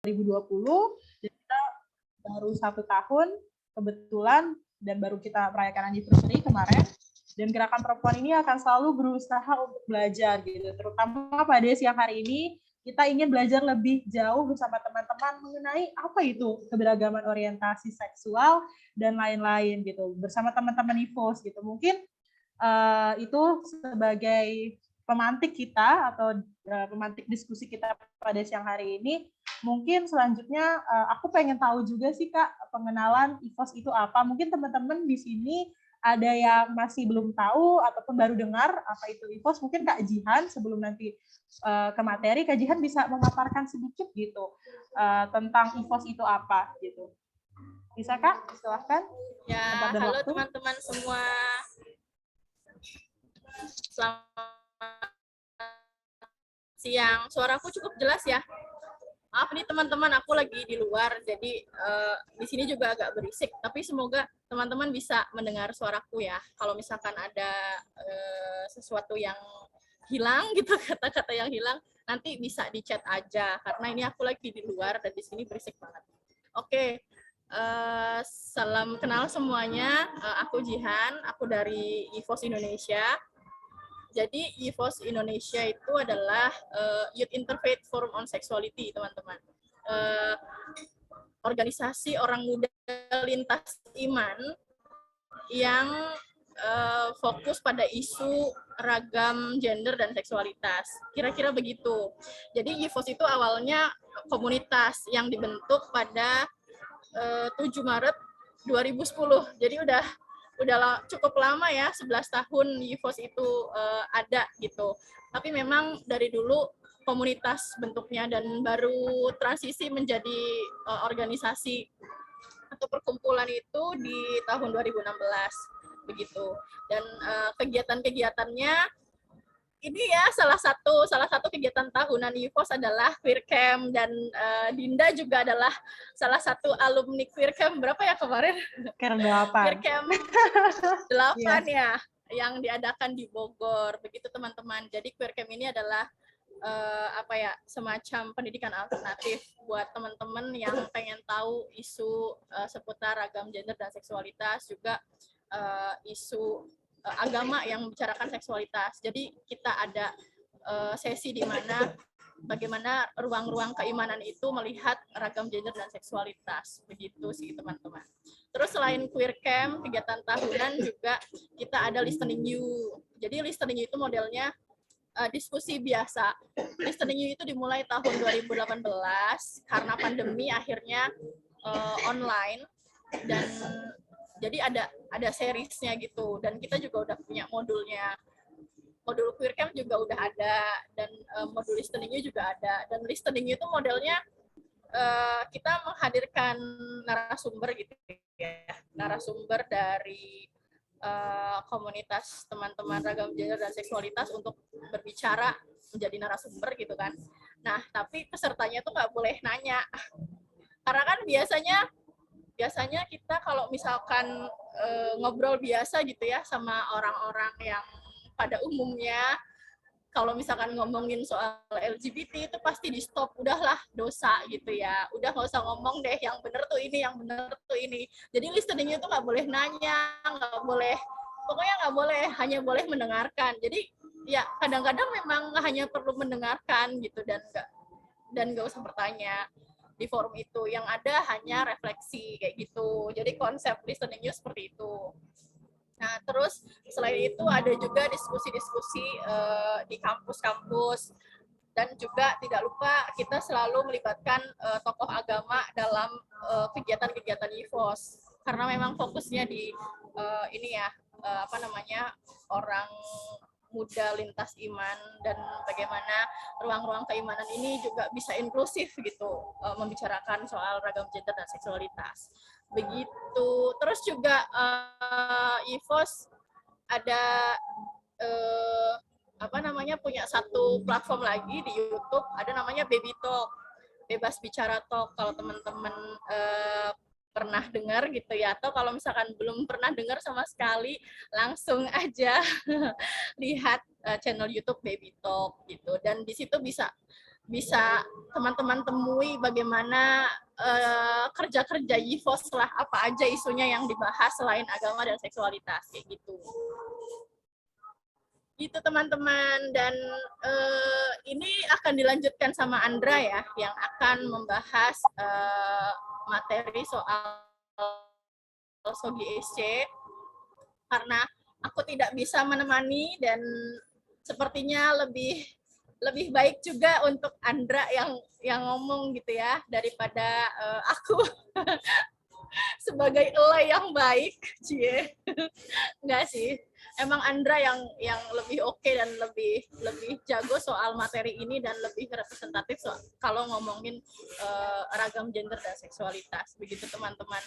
2020, dan kita baru 1 tahun kebetulan dan baru kita merayakan anniversary kemarin. Dan Gerakan Perempuan ini akan selalu berusaha untuk belajar gitu, terutama pada siang hari ini kita ingin belajar lebih jauh bersama teman-teman mengenai apa itu keberagaman orientasi seksual dan lain-lain gitu bersama teman-teman IFOS gitu. Mungkin itu sebagai pemantik kita atau pemantik diskusi kita pada siang hari ini. Mungkin selanjutnya aku pengen tahu juga sih Kak, pengenalan IFOS itu apa. Mungkin teman-teman di sini ada yang masih belum tahu ataupun baru dengar apa itu IFOS. Mungkin Kak Jihan sebelum nanti ke materi, Kak Jihan bisa memaparkan sedikit gitu tentang IFOS itu apa gitu. Bisa Kak? Silahkan. Ya, halo teman-teman semua. Selamat siang. Suaraku cukup jelas ya? Maaf nih teman-teman, aku lagi di luar, jadi di sini juga agak berisik. Tapi semoga teman-teman bisa mendengar suaraku ya. Kalau misalkan ada sesuatu yang hilang gitu, kata-kata yang hilang, nanti bisa di chat aja. Karena ini aku lagi di luar dan di sini berisik banget. Oke, salam kenal semuanya. Aku Jihan, aku dari IFOS Indonesia. Jadi IFOS Indonesia itu adalah Youth Interfaith Forum on Sexuality, teman-teman. Organisasi orang muda lintas iman yang fokus pada isu ragam gender dan seksualitas. Kira-kira begitu. Jadi IFOS itu awalnya komunitas yang dibentuk pada 7 Maret 2010. Jadi udah cukup lama ya, 11 tahun IFOS itu ada gitu. Tapi memang dari dulu komunitas bentuknya dan baru transisi menjadi organisasi atau perkumpulan itu di tahun 2016 begitu. Dan kegiatan-kegiatannya ini ya salah satu kegiatan tahunan IFOS adalah Queer Camp, dan Dinda juga adalah salah satu alumni Queer Camp berapa ya kemarin? Queer Camp 8 ya, yang diadakan di Bogor. Begitu teman-teman. Jadi Queer Camp ini adalah semacam pendidikan alternatif buat teman-teman yang pengen tahu isu seputar ragam gender dan seksualitas, juga isu agama yang membicarakan seksualitas. Jadi kita ada sesi di mana bagaimana ruang-ruang keimanan itu melihat ragam gender dan seksualitas. Begitu sih teman-teman. Terus selain Queer Camp, kegiatan tahunan juga kita ada Listening You. Jadi Listening You itu modelnya diskusi biasa. Listening You itu dimulai tahun 2018 karena pandemi akhirnya online, dan jadi ada seriesnya gitu, dan kita juga udah punya modulnya. Modul Queer Camp juga udah ada, dan modul Listening You juga ada. Dan Listening You itu modelnya kita menghadirkan narasumber gitu ya, narasumber dari komunitas teman-teman ragam gender dan seksualitas untuk berbicara menjadi narasumber gitu kan. Nah, tapi pesertanya tuh nggak boleh nanya, karena kan biasanya kita kalau misalkan ngobrol biasa gitu ya sama orang-orang yang pada umumnya, kalau misalkan ngomongin soal LGBT itu pasti di stop, udahlah dosa gitu ya, udah nggak usah ngomong deh, yang bener tuh ini, yang bener tuh ini. Jadi listeningnya tuh nggak boleh nanya, nggak boleh, pokoknya nggak boleh, hanya boleh mendengarkan. Jadi ya kadang-kadang memang hanya perlu mendengarkan gitu, dan nggak usah bertanya di forum itu. Yang ada hanya refleksi kayak gitu. Jadi konsep listening you seperti itu. Nah, terus selain itu ada juga diskusi-diskusi di kampus-kampus, dan juga tidak lupa kita selalu melibatkan tokoh agama dalam kegiatan-kegiatan IFOS, karena memang fokusnya di ini ya, orang muda lintas iman, dan bagaimana ruang-ruang keimanan ini juga bisa inklusif gitu, membicarakan soal ragam gender dan seksualitas. Begitu. Terus juga IFOS ada punya satu platform lagi di YouTube, ada namanya Baby Talk, Bebas Bicara Talk. Kalau teman-teman pernah dengar gitu ya, atau kalau misalkan belum pernah dengar sama sekali, langsung aja lihat channel YouTube Baby Talk gitu, dan di situ bisa bisa teman-teman temui bagaimana kerja-kerja YIVOS lah, apa aja isunya yang dibahas selain agama dan seksualitas kayak gitu. Gitu teman-teman, dan ini akan dilanjutkan sama Andra ya, yang akan membahas materi soal Sogi SC, karena aku tidak bisa menemani dan sepertinya lebih baik juga untuk Andra yang ngomong gitu ya, daripada aku sebagai elai yang baik, cie. Enggak sih. Emang Andra yang lebih oke dan lebih jago soal materi ini dan lebih representatif kalau ngomongin ragam gender dan seksualitas. Begitu teman-teman.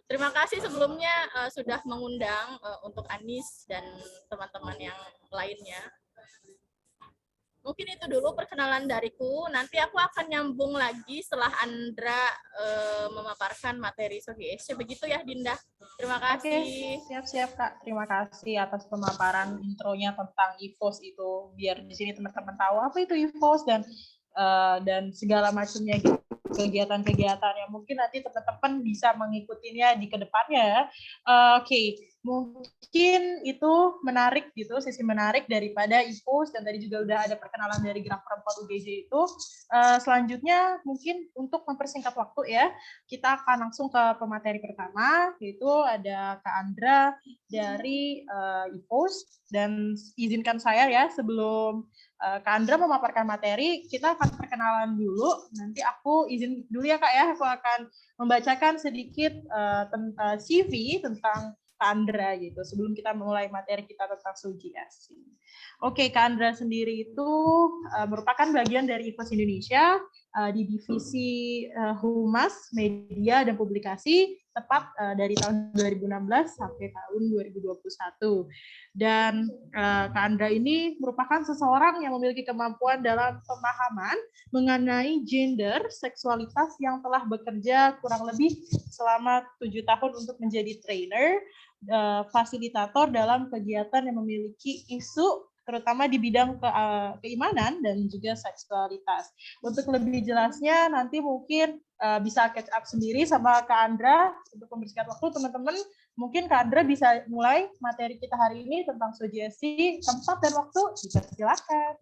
Terima kasih sebelumnya sudah mengundang untuk Anis dan teman-teman yang lainnya. Mungkin itu dulu perkenalan dariku. Nanti aku akan nyambung lagi setelah Andra memaparkan materi Sogi SC. Begitu ya, Dinda. Terima kasih. Oke, siap-siap Kak. Terima kasih atas pemaparan intronya tentang YIVOS itu. Biar di sini teman-teman tahu apa itu YIVOS dan segala macamnya gitu. Kegiatan-kegiatan yang mungkin nanti teman-teman bisa mengikutinya di kedepannya. Oke, mungkin itu menarik gitu, sisi menarik daripada YIVOS, dan tadi juga udah ada perkenalan dari Gerak Perempuan UGJ itu. Selanjutnya mungkin untuk mempersingkat waktu ya, kita akan langsung ke pemateri pertama, yaitu ada Kak Andra dari YIVOS, dan izinkan saya ya sebelum Kak Andra memaparkan materi, kita akan perkenalan dulu. Nanti aku izin dulu ya Kak ya, aku akan membacakan sedikit CV tentang Kak Andra gitu, sebelum kita mulai materi kita tentang Sogi SC. Oke, Kak Andra sendiri itu merupakan bagian dari YIVOS Indonesia di divisi Humas, Media, dan Publikasi, tepat dari tahun 2016 sampai tahun 2021. Dan Kak Andra ini merupakan seseorang yang memiliki kemampuan dalam pemahaman mengenai gender, seksualitas, yang telah bekerja kurang lebih selama 7 tahun untuk menjadi trainer, fasilitator dalam kegiatan yang memiliki isu terutama di bidang keimanan dan juga seksualitas. Untuk lebih jelasnya nanti mungkin bisa catch up sendiri sama Kak Andra. Untuk membersihkan waktu teman-teman, mungkin Kak Andra bisa mulai materi kita hari ini tentang Sogi SC. Tempat dan waktu dipersilakan.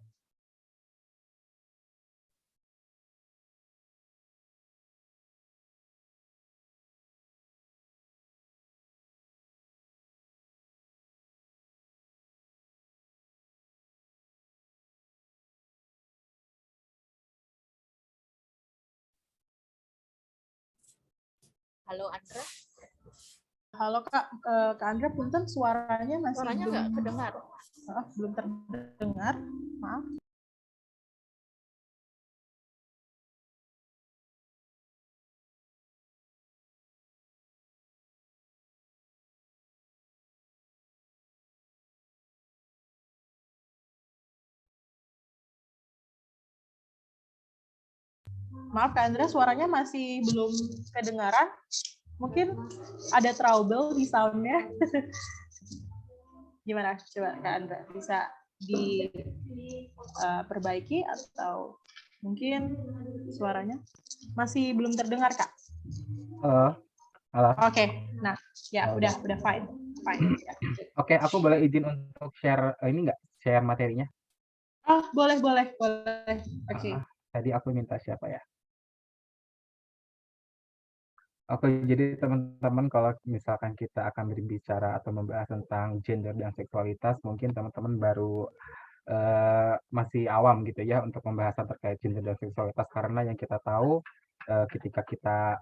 Halo Andra. Halo Kak, Kak Andra, punten suaranya masih Suaranya nggak kedengar. Belum terdengar, maaf. Maaf Kak Andra, suaranya masih belum kedengaran. Mungkin ada trouble di sound-nya. Gimana? Coba Kak Andra, bisa diperbaiki atau mungkin suaranya masih belum terdengar Kak? Halo. Oke, nah ya udah fine. Ya. Oke, aku boleh izin untuk share ini nggak? Share materinya? Oh, boleh. Oke. Tadi aku minta siapa ya? Oke, jadi teman-teman kalau misalkan kita akan berbicara atau membahas tentang gender dan seksualitas, mungkin teman-teman baru masih awam gitu ya untuk pembahasan terkait gender dan seksualitas, karena yang kita tahu ketika kita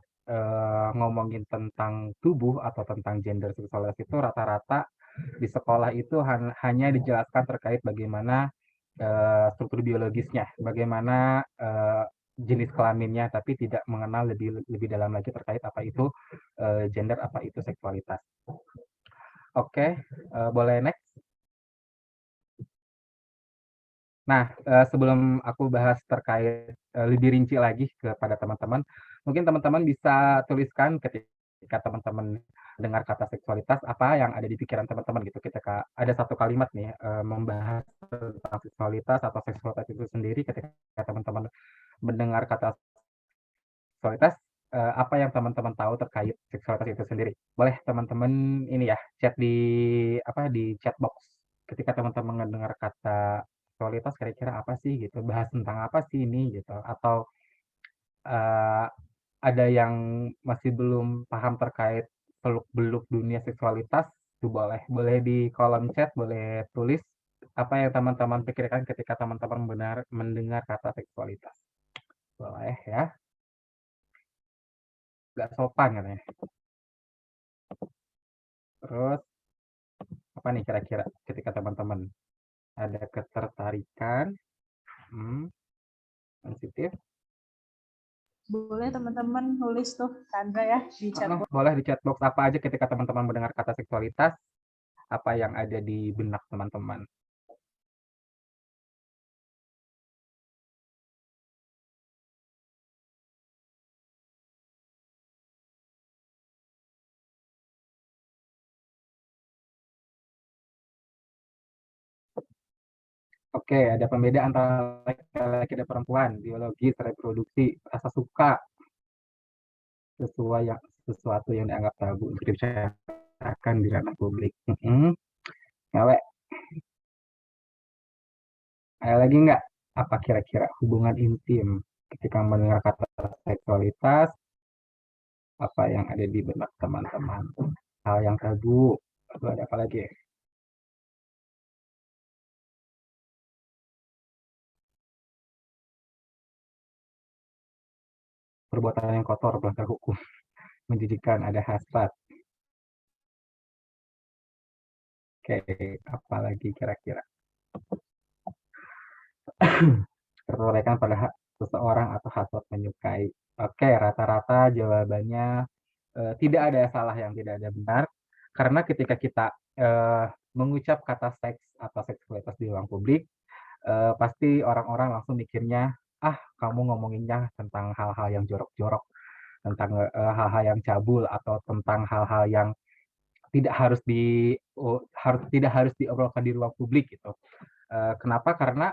ngomongin tentang tubuh atau tentang gender seksualitas itu rata-rata di sekolah itu hanya dijelaskan terkait bagaimana struktur biologisnya, bagaimana jenis kelaminnya, tapi tidak mengenal lebih dalam lagi terkait apa itu gender, apa itu seksualitas. Oke, boleh next. Nah, sebelum aku bahas terkait lebih rinci lagi kepada teman-teman, mungkin teman-teman bisa tuliskan ketika teman-teman dengar kata seksualitas, apa yang ada di pikiran teman-teman gitu. Ketika ada satu kalimat nih membahas tentang seksualitas atau seksualitas itu sendiri, ketika teman-teman mendengar kata seksualitas, apa yang teman-teman tahu terkait seksualitas itu sendiri? Boleh teman-teman ini ya, chat di di chat box. Ketika teman-teman mendengar kata seksualitas kira-kira apa sih gitu, bahas tentang apa sih ini gitu, atau eee, ada yang masih belum paham terkait seluk-beluk dunia seksualitas, itu boleh boleh di kolom chat, boleh tulis apa yang teman-teman pikirkan ketika teman-teman mendengar kata seksualitas. Boleh ya, nggak sopan katanya. Terus apa nih kira-kira ketika teman-teman ada ketertarikan, sensitif, Boleh teman-teman nulis tuh Chandra ya di chat box. boleh di chat box apa aja ketika teman-teman mendengar kata seksualitas, apa yang ada di benak teman-teman. Oke, ada pembeda antara laki-laki dan perempuan, biologis, reproduksi, rasa suka, sesuatu yang dianggap tabu untuk dibicarakan di ranah publik. Ngewek, ada lagi nggak? Apa kira-kira hubungan intim ketika mendengar kata seksualitas, apa yang ada di benak teman-teman? Hal yang tabu, lalu ada apa lagi? Perbuatan yang kotor, melanggar hukum, menjadikan ada hasrat. Oke, apa lagi kira-kira? Ketertarikan pada hak seseorang atau hasrat menyukai. Oke, rata-rata jawabannya tidak ada salah yang tidak ada benar. Karena ketika kita mengucap kata seks atau seksualitas di ruang publik, pasti orang-orang langsung mikirnya, ah kamu ngomonginnya tentang hal-hal yang jorok-jorok, tentang hal-hal yang cabul atau tentang hal-hal yang tidak harus diobrolkan di ruang publik gitu. Kenapa? Karena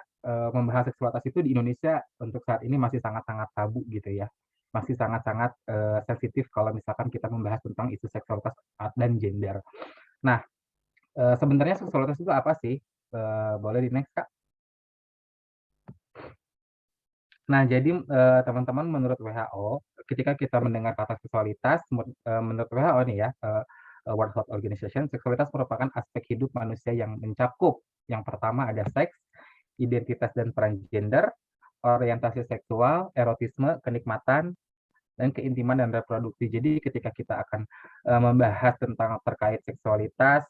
membahas seksualitas itu di Indonesia untuk saat ini masih sangat-sangat tabu gitu ya. Masih sangat-sangat sensitif kalau misalkan kita membahas tentang isu seksualitas dan gender. Nah, sebenarnya seksualitas itu apa sih? Boleh di next, Kak? Nah, jadi teman-teman menurut WHO, ketika kita mendengar kata seksualitas, menurut WHO nih ya, World Health Organization, seksualitas merupakan aspek hidup manusia yang mencakup yang pertama ada seks, identitas dan peran gender, orientasi seksual, erotisme, kenikmatan, dan keintiman dan reproduksi. Jadi ketika kita akan membahas tentang terkait seksualitas,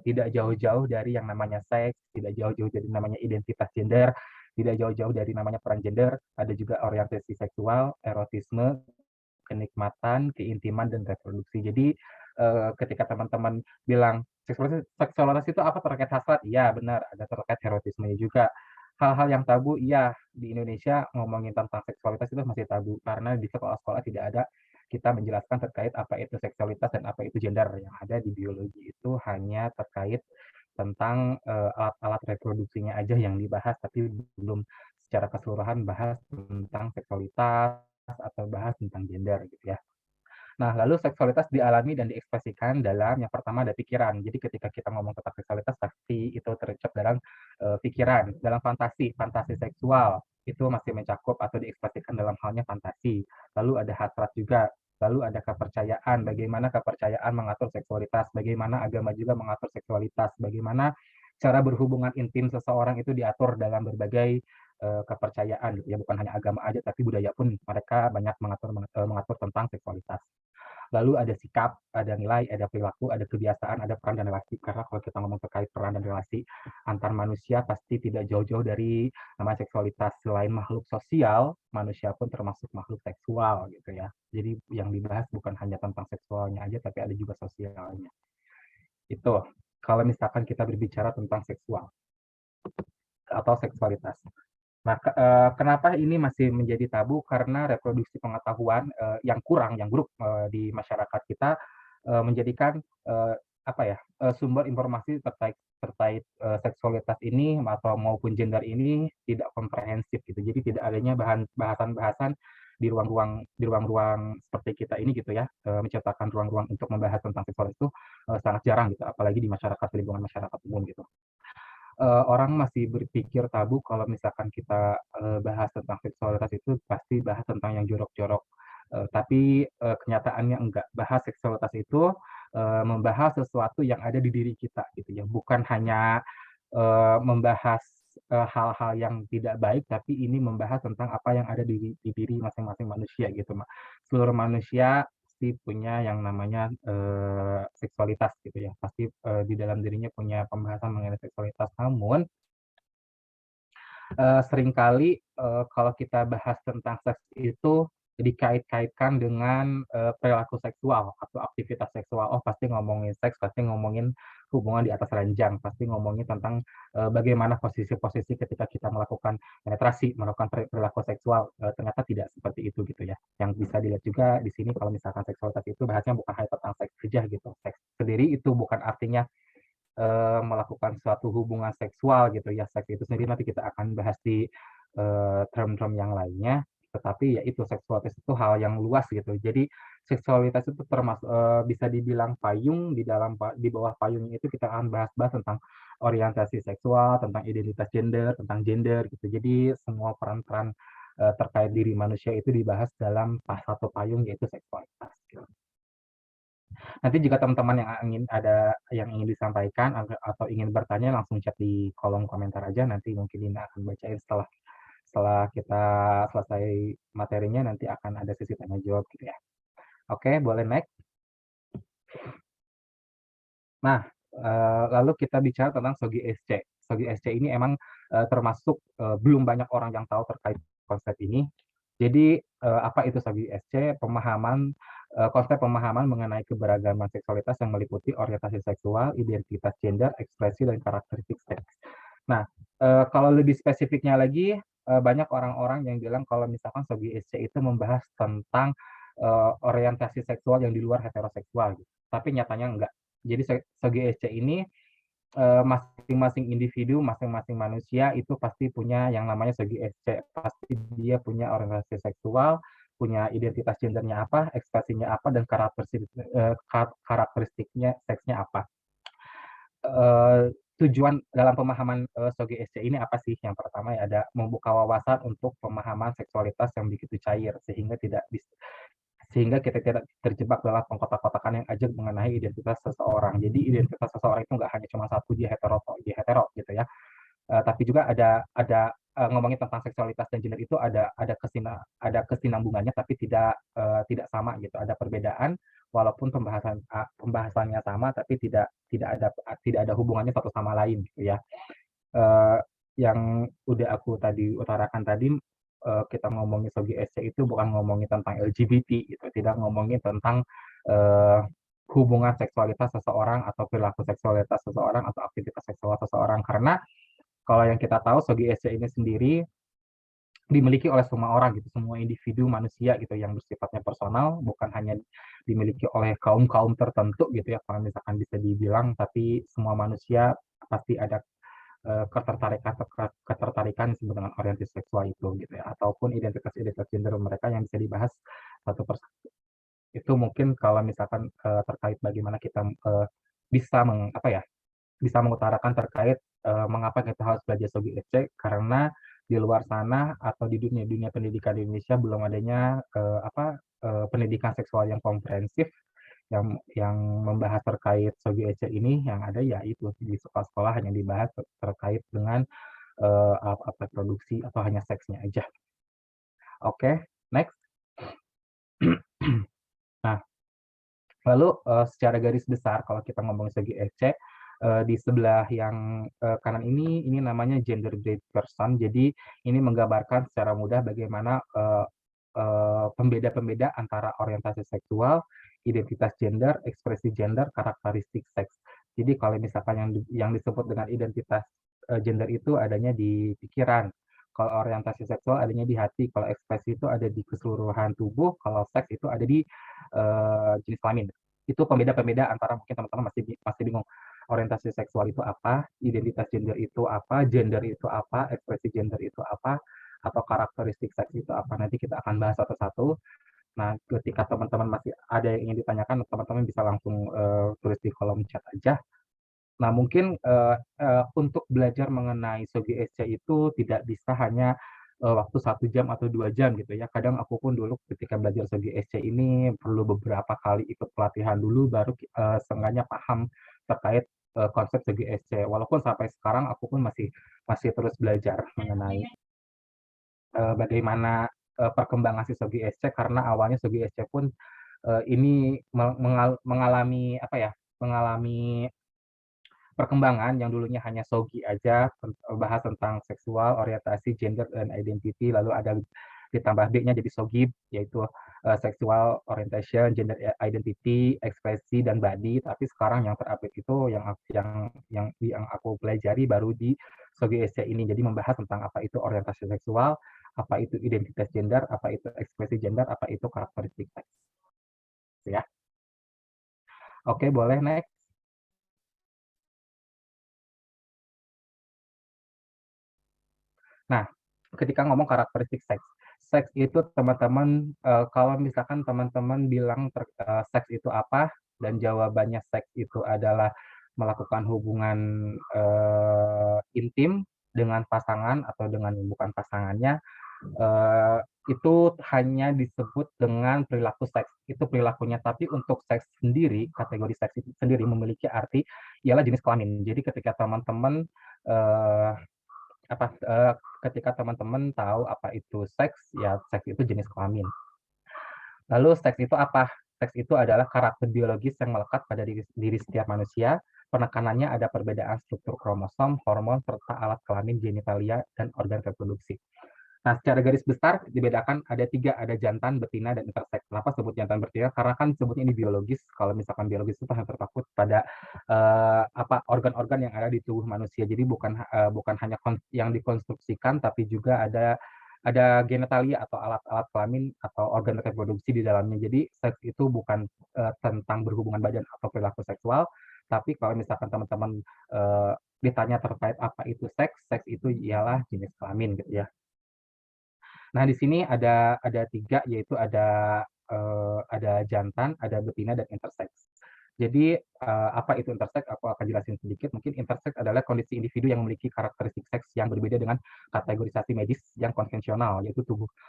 tidak jauh-jauh dari yang namanya seks, tidak jauh-jauh dari namanya identitas gender, tidak jauh-jauh dari namanya peran gender, ada juga orientasi seksual, erotisme, kenikmatan, keintiman, dan reproduksi. Jadi ketika teman-teman bilang seksualitas itu apa terkait hasrat? Iya benar, ada terkait erotismenya juga. Hal-hal yang tabu, iya di Indonesia ngomongin tentang seksualitas itu masih tabu karena di sekolah-sekolah tidak ada kita menjelaskan terkait apa itu seksualitas dan apa itu gender. Yang ada di biologi itu hanya terkait tentang alat-alat reproduksinya aja yang dibahas, tapi belum secara keseluruhan bahas tentang seksualitas atau bahas tentang gender gitu ya. Nah, lalu seksualitas dialami dan diekspresikan dalam yang pertama ada pikiran. Jadi ketika kita ngomong tentang seksualitas pasti itu terucap dalam pikiran, dalam fantasi, fantasi seksual itu masih mencakup atau diekspresikan dalam halnya fantasi. Lalu ada hasrat juga, lalu ada kepercayaan, bagaimana kepercayaan mengatur seksualitas, bagaimana agama juga mengatur seksualitas, bagaimana cara berhubungan intim seseorang itu diatur dalam berbagai kepercayaan gitu ya, bukan hanya agama aja tapi budaya pun mereka banyak mengatur tentang seksualitas. Lalu ada sikap, ada nilai, ada perilaku, ada kebiasaan, ada peran dan relasi. Karena kalau kita ngomong terkait peran dan relasi antar manusia pasti tidak jauh-jauh dari nama seksualitas. Selain makhluk sosial, manusia pun termasuk makhluk seksual gitu ya. Jadi yang dibahas bukan hanya tentang seksualnya aja, tapi ada juga sosialnya. Itu kalau misalkan kita berbicara tentang seksual atau seksualitas. Nah, kenapa ini masih menjadi tabu? Karena reproduksi pengetahuan yang kurang, yang buruk di masyarakat kita menjadikan sumber informasi terkait terkait seksualitas ini atau maupun gender ini tidak komprehensif gitu. Jadi tidak adanya bahasan-bahasan di ruang-ruang seperti kita ini gitu ya, menciptakan ruang-ruang untuk membahas tentang seksualitas itu sangat jarang gitu, apalagi di masyarakat, lingkungan masyarakat umum gitu. Orang masih berpikir tabu kalau misalkan kita bahas tentang seksualitas itu pasti bahas tentang yang jorok-jorok. Tapi kenyataannya enggak. Bahas seksualitas itu membahas sesuatu yang ada di diri kita gitu ya. Bukan hanya membahas hal-hal yang tidak baik, tapi ini membahas tentang apa yang ada di diri masing-masing manusia gitu, Mak. Seluruh manusia pasti punya yang namanya seksualitas gitu ya. Pasti di dalam dirinya punya pembahasan mengenai seksualitas. Namun seringkali kalau kita bahas tentang seks itu dikait-kaitkan dengan perilaku seksual atau aktivitas seksual. Oh, pasti ngomongin seks, pasti ngomongin hubungan di atas ranjang, pasti ngomongin tentang bagaimana posisi-posisi ketika kita melakukan penetrasi, melakukan perilaku seksual. Ternyata tidak seperti itu gitu ya. Yang bisa dilihat juga di sini kalau misalkan seksualitas itu bahasnya bukan hanya tentang seks saja gitu. Seks sendiri itu bukan artinya melakukan suatu hubungan seksual gitu ya. Seks itu sendiri nanti kita akan bahas di term-term yang lainnya. Tetapi ya itu seksualitas itu hal yang luas gitu. Jadi seksualitas itu termasuk bisa dibilang payung di bawah payung itu kita akan bahas-bahas tentang orientasi seksual, tentang identitas gender, tentang gender gitu. Jadi semua peran-peran terkait diri manusia itu dibahas dalam satu payung yaitu seksualitas. Gitu. Nanti jika teman-teman yang ingin disampaikan atau ingin bertanya langsung chat di kolom komentar aja, nanti mungkin Dina akan bacain setelah kita selesai materinya, nanti akan ada sesi tanya jawab gitu ya. Oke, boleh next. Nah, lalu kita bicara tentang Sogi SC. Sogi SC ini emang termasuk belum banyak orang yang tahu terkait konsep ini. Jadi apa itu Sogi SC? Konsep pemahaman mengenai keberagaman seksualitas yang meliputi orientasi seksual, identitas gender, ekspresi, dan karakteristik seks. Nah, kalau lebih spesifiknya lagi, banyak orang-orang yang bilang kalau misalkan Sogi SC itu membahas tentang orientasi seksual yang di luar heteroseksual. Gitu. Tapi nyatanya enggak. Jadi Sogi SC ini masing-masing individu, masing-masing manusia itu pasti punya yang namanya Sogi SC. Pasti dia punya orientasi seksual, punya identitas gendernya apa, ekspresinya apa, dan karakteristiknya seksnya apa. Tujuan dalam pemahaman Sogi SC ini apa sih? Yang pertama ya ada membuka wawasan untuk pemahaman seksualitas yang begitu cair sehingga kita tidak terjebak dalam pengkotak-kotakan yang ajak mengenai identitas seseorang. Jadi identitas seseorang itu nggak hanya cuma satu dia hetero gitu ya. Tapi juga ada ngomongin tentang seksualitas dan gender itu ada kesinambungannya tapi tidak sama gitu. Ada perbedaan walaupun pembahasannya sama tapi tidak ada hubungannya satu sama lain gitu ya. Yang udah aku tadi utarakan tadi kita ngomongin Sogi SC itu bukan ngomongin tentang LGBT gitu, tidak ngomongin tentang hubungan seksualitas seseorang atau perilaku seksualitas seseorang atau aktivitas seksual seseorang karena kalau yang kita tahu Sogi SC ini sendiri dimiliki oleh semua orang gitu, semua individu manusia gitu yang bersifatnya personal, bukan hanya dimiliki oleh kaum-kaum tertentu gitu ya, kalau misalkan bisa dibilang, tapi semua manusia pasti ada ketertarikan disebut dengan orientasi seksual itu gitu ya, ataupun identitas gender mereka yang bisa dibahas satu persatu. Itu mungkin kalau misalkan terkait bagaimana kita bisa mengutarakan terkait mengapa kita harus belajar Sogi SC karena di luar sana atau di dunia pendidikan di Indonesia belum adanya pendidikan seksual yang komprehensif yang membahas terkait Sogi SC ini. Yang ada ya itu di sekolah-sekolah hanya dibahas terkait dengan apa produksi atau hanya seksnya aja. Oke, next. Nah, lalu secara garis besar kalau kita ngomong Sogi SC di sebelah yang kanan ini namanya gender based person. Jadi ini menggambarkan secara mudah bagaimana pembeda-pembeda antara orientasi seksual, identitas gender, ekspresi gender, karakteristik seks. Jadi kalau misalkan yang disebut dengan identitas gender itu adanya di pikiran, kalau orientasi seksual adanya di hati, kalau ekspresi itu ada di keseluruhan tubuh, kalau seks itu ada di jenis kelamin. Itu pembeda-pembeda antara mungkin teman-teman masih bingung orientasi seksual itu apa, identitas gender itu apa, gender itu apa, ekspresi gender itu apa, atau karakteristik seks itu apa. Nanti kita akan bahas satu-satu. Nah, ketika teman-teman masih ada yang ingin ditanyakan, teman-teman bisa langsung tulis di kolom chat aja. Nah, mungkin untuk belajar mengenai Sogi SC itu tidak bisa hanya waktu 1 jam atau 2 jam gitu ya. Kadang aku pun dulu ketika belajar Sogi SC ini perlu beberapa kali ikut pelatihan dulu baru seenggaknya paham terkait konsep Sogi SC. Walaupun sampai sekarang aku pun masih terus belajar mengenai bagaimana perkembangan si Sogi SC, karena awalnya Sogi SC pun ini mengalami apa ya? Mengalami perkembangan yang dulunya hanya Sogi aja, bahas tentang seksual, orientasi, gender, dan identity, lalu ada ditambah B-nya jadi Sogi, yaitu sexual orientation, gender identity, ekspresi, dan body. Tapi sekarang yang terupdate itu yang aku pelajari baru di Sogi SC ini. Jadi membahas tentang apa itu orientasi seksual, apa itu identitas gender, apa itu ekspresi gender, apa itu karakteristik seks. Ya. Oke, boleh next. Nah, ketika ngomong karakteristik seks, seks itu teman-teman kalau misalkan teman-teman bilang seks itu apa dan jawabannya seks itu adalah melakukan hubungan intim dengan pasangan atau dengan bukan pasangannya, itu hanya disebut dengan perilaku seks. Itu perilakunya, tapi untuk seks sendiri, kategori seks itu sendiri memiliki arti ialah jenis kelamin. Jadi ketika teman-teman ketika teman-teman tahu apa itu seks, ya seks itu jenis kelamin. Lalu seks itu apa? Seks itu adalah karakter biologis yang melekat pada diri setiap manusia. Penekanannya ada perbedaan struktur kromosom, hormon, serta alat kelamin, genitalia, dan organ reproduksi. Nah, secara garis besar dibedakan ada 3, ada jantan, betina, dan interseks. Kenapa sebut jantan betina? Karena kan sebutnya ini biologis. Kalau misalkan biologis itu hanya terpaku pada organ-organ yang ada di tubuh manusia. Jadi bukan hanya yang dikonstruksikan, tapi juga ada genitalia atau alat-alat kelamin atau organ reproduksi di dalamnya. Jadi seks itu bukan tentang berhubungan badan atau perilaku seksual, tapi kalau misalkan teman-teman ditanya terkait apa itu seks, seks itu ialah jenis kelamin gitu ya. Nah, di sini ada 3, yaitu ada jantan, ada betina, dan interseks. Jadi, apa itu interseks? Aku akan jelasin sedikit. Mungkin interseks adalah kondisi individu yang memiliki karakteristik seks yang berbeda dengan kategorisasi medis yang konvensional, yaitu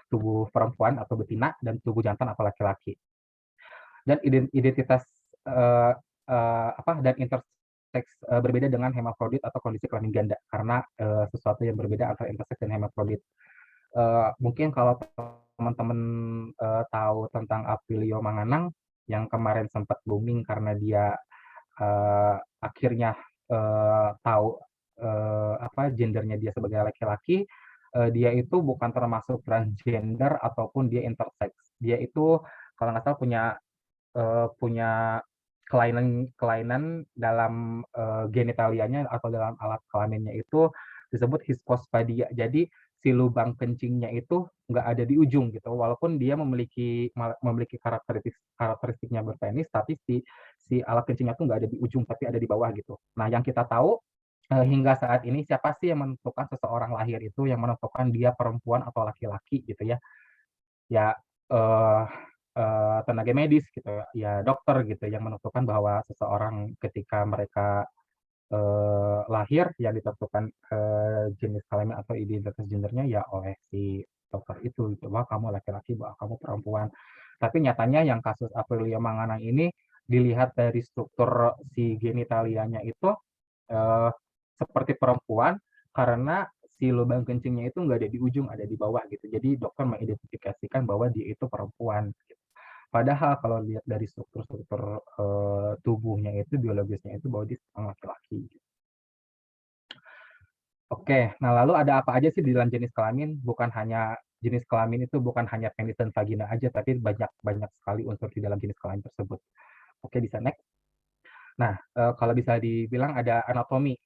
tubuh perempuan atau betina dan tubuh jantan atau laki-laki. Dan identitas dan interseks berbeda dengan hemafrodit atau kondisi kelamin ganda, karena sesuatu yang berbeda antara interseks dan hemafrodit. Mungkin kalau teman-teman tahu tentang Aprilio Manganang yang kemarin sempat booming karena dia akhirnya tahu gendernya dia sebagai laki-laki, dia itu bukan termasuk transgender ataupun dia intersex. Dia itu kalau nggak salah punya kelainan dalam genitalianya atau dalam alat kelaminnya itu disebut hipospadia. Jadi si lubang kencingnya itu nggak ada di ujung gitu, walaupun dia memiliki karakteristiknya berpenis, tapi si alat kencingnya tuh nggak ada di ujung, tapi ada di bawah gitu. Nah, yang kita tahu hingga saat ini, siapa sih yang menentukan seseorang lahir itu, yang menentukan dia perempuan atau laki-laki gitu ya? Ya tenaga medis gitu ya, dokter gitu yang menentukan bahwa seseorang ketika mereka lahir yang ditentukan jenis kelamin atau identitas gendernya ya oleh si dokter itu gitu. Bahwa kamu laki-laki, bahwa kamu perempuan. Tapi nyatanya yang kasus Aprilio Manganang ini dilihat dari struktur si genitalianya itu seperti perempuan karena si lubang kencingnya itu nggak ada di ujung, ada di bawah gitu. Jadi dokter mengidentifikasikan bahwa dia itu perempuan. Gitu. Padahal kalau lihat dari struktur-struktur tubuhnya itu, biologisnya itu bahwa dia seorang laki-laki. Gitu. Oke, nah lalu ada apa aja sih di dalam jenis kelamin? Bukan hanya jenis kelamin itu bukan hanya penis dan vagina aja, tapi banyak sekali unsur di dalam jenis kelamin tersebut. Oke, bisa next. Nah, kalau bisa dibilang ada anatomi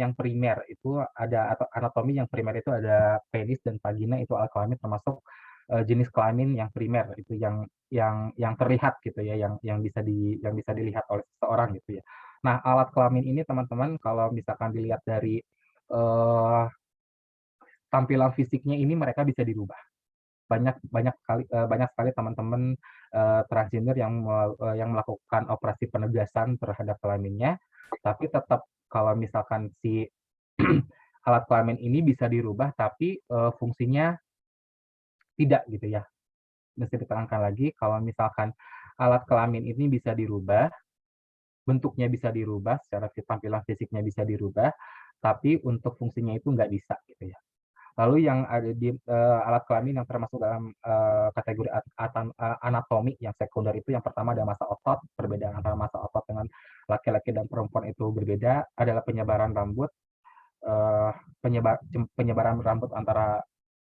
yang primer itu ada, atau anatomi yang primer itu ada penis dan vagina, itu alat kelamin termasuk jenis kelamin yang primer, itu yang terlihat gitu ya, yang bisa dilihat oleh seseorang gitu ya. Nah, alat kelamin ini teman-teman kalau misalkan dilihat dari tampilan fisiknya ini mereka bisa dirubah. Banyak sekali teman-teman transgender yang melakukan operasi penegasan terhadap kelaminnya, tapi tetap kalau misalkan si alat kelamin ini bisa dirubah, tapi fungsinya tidak gitu ya. Mesti ditekankan lagi kalau misalkan alat kelamin ini bisa dirubah, bentuknya bisa dirubah, secara tampilan fisiknya bisa dirubah, tapi untuk fungsinya itu nggak bisa gitu ya. Lalu yang ada di alat kelamin yang termasuk dalam kategori anatomi yang sekunder itu yang pertama ada massa otot. Perbedaan antara massa otot dengan laki-laki dan perempuan itu berbeda adalah penyebaran rambut. eh, penyebaran rambut antara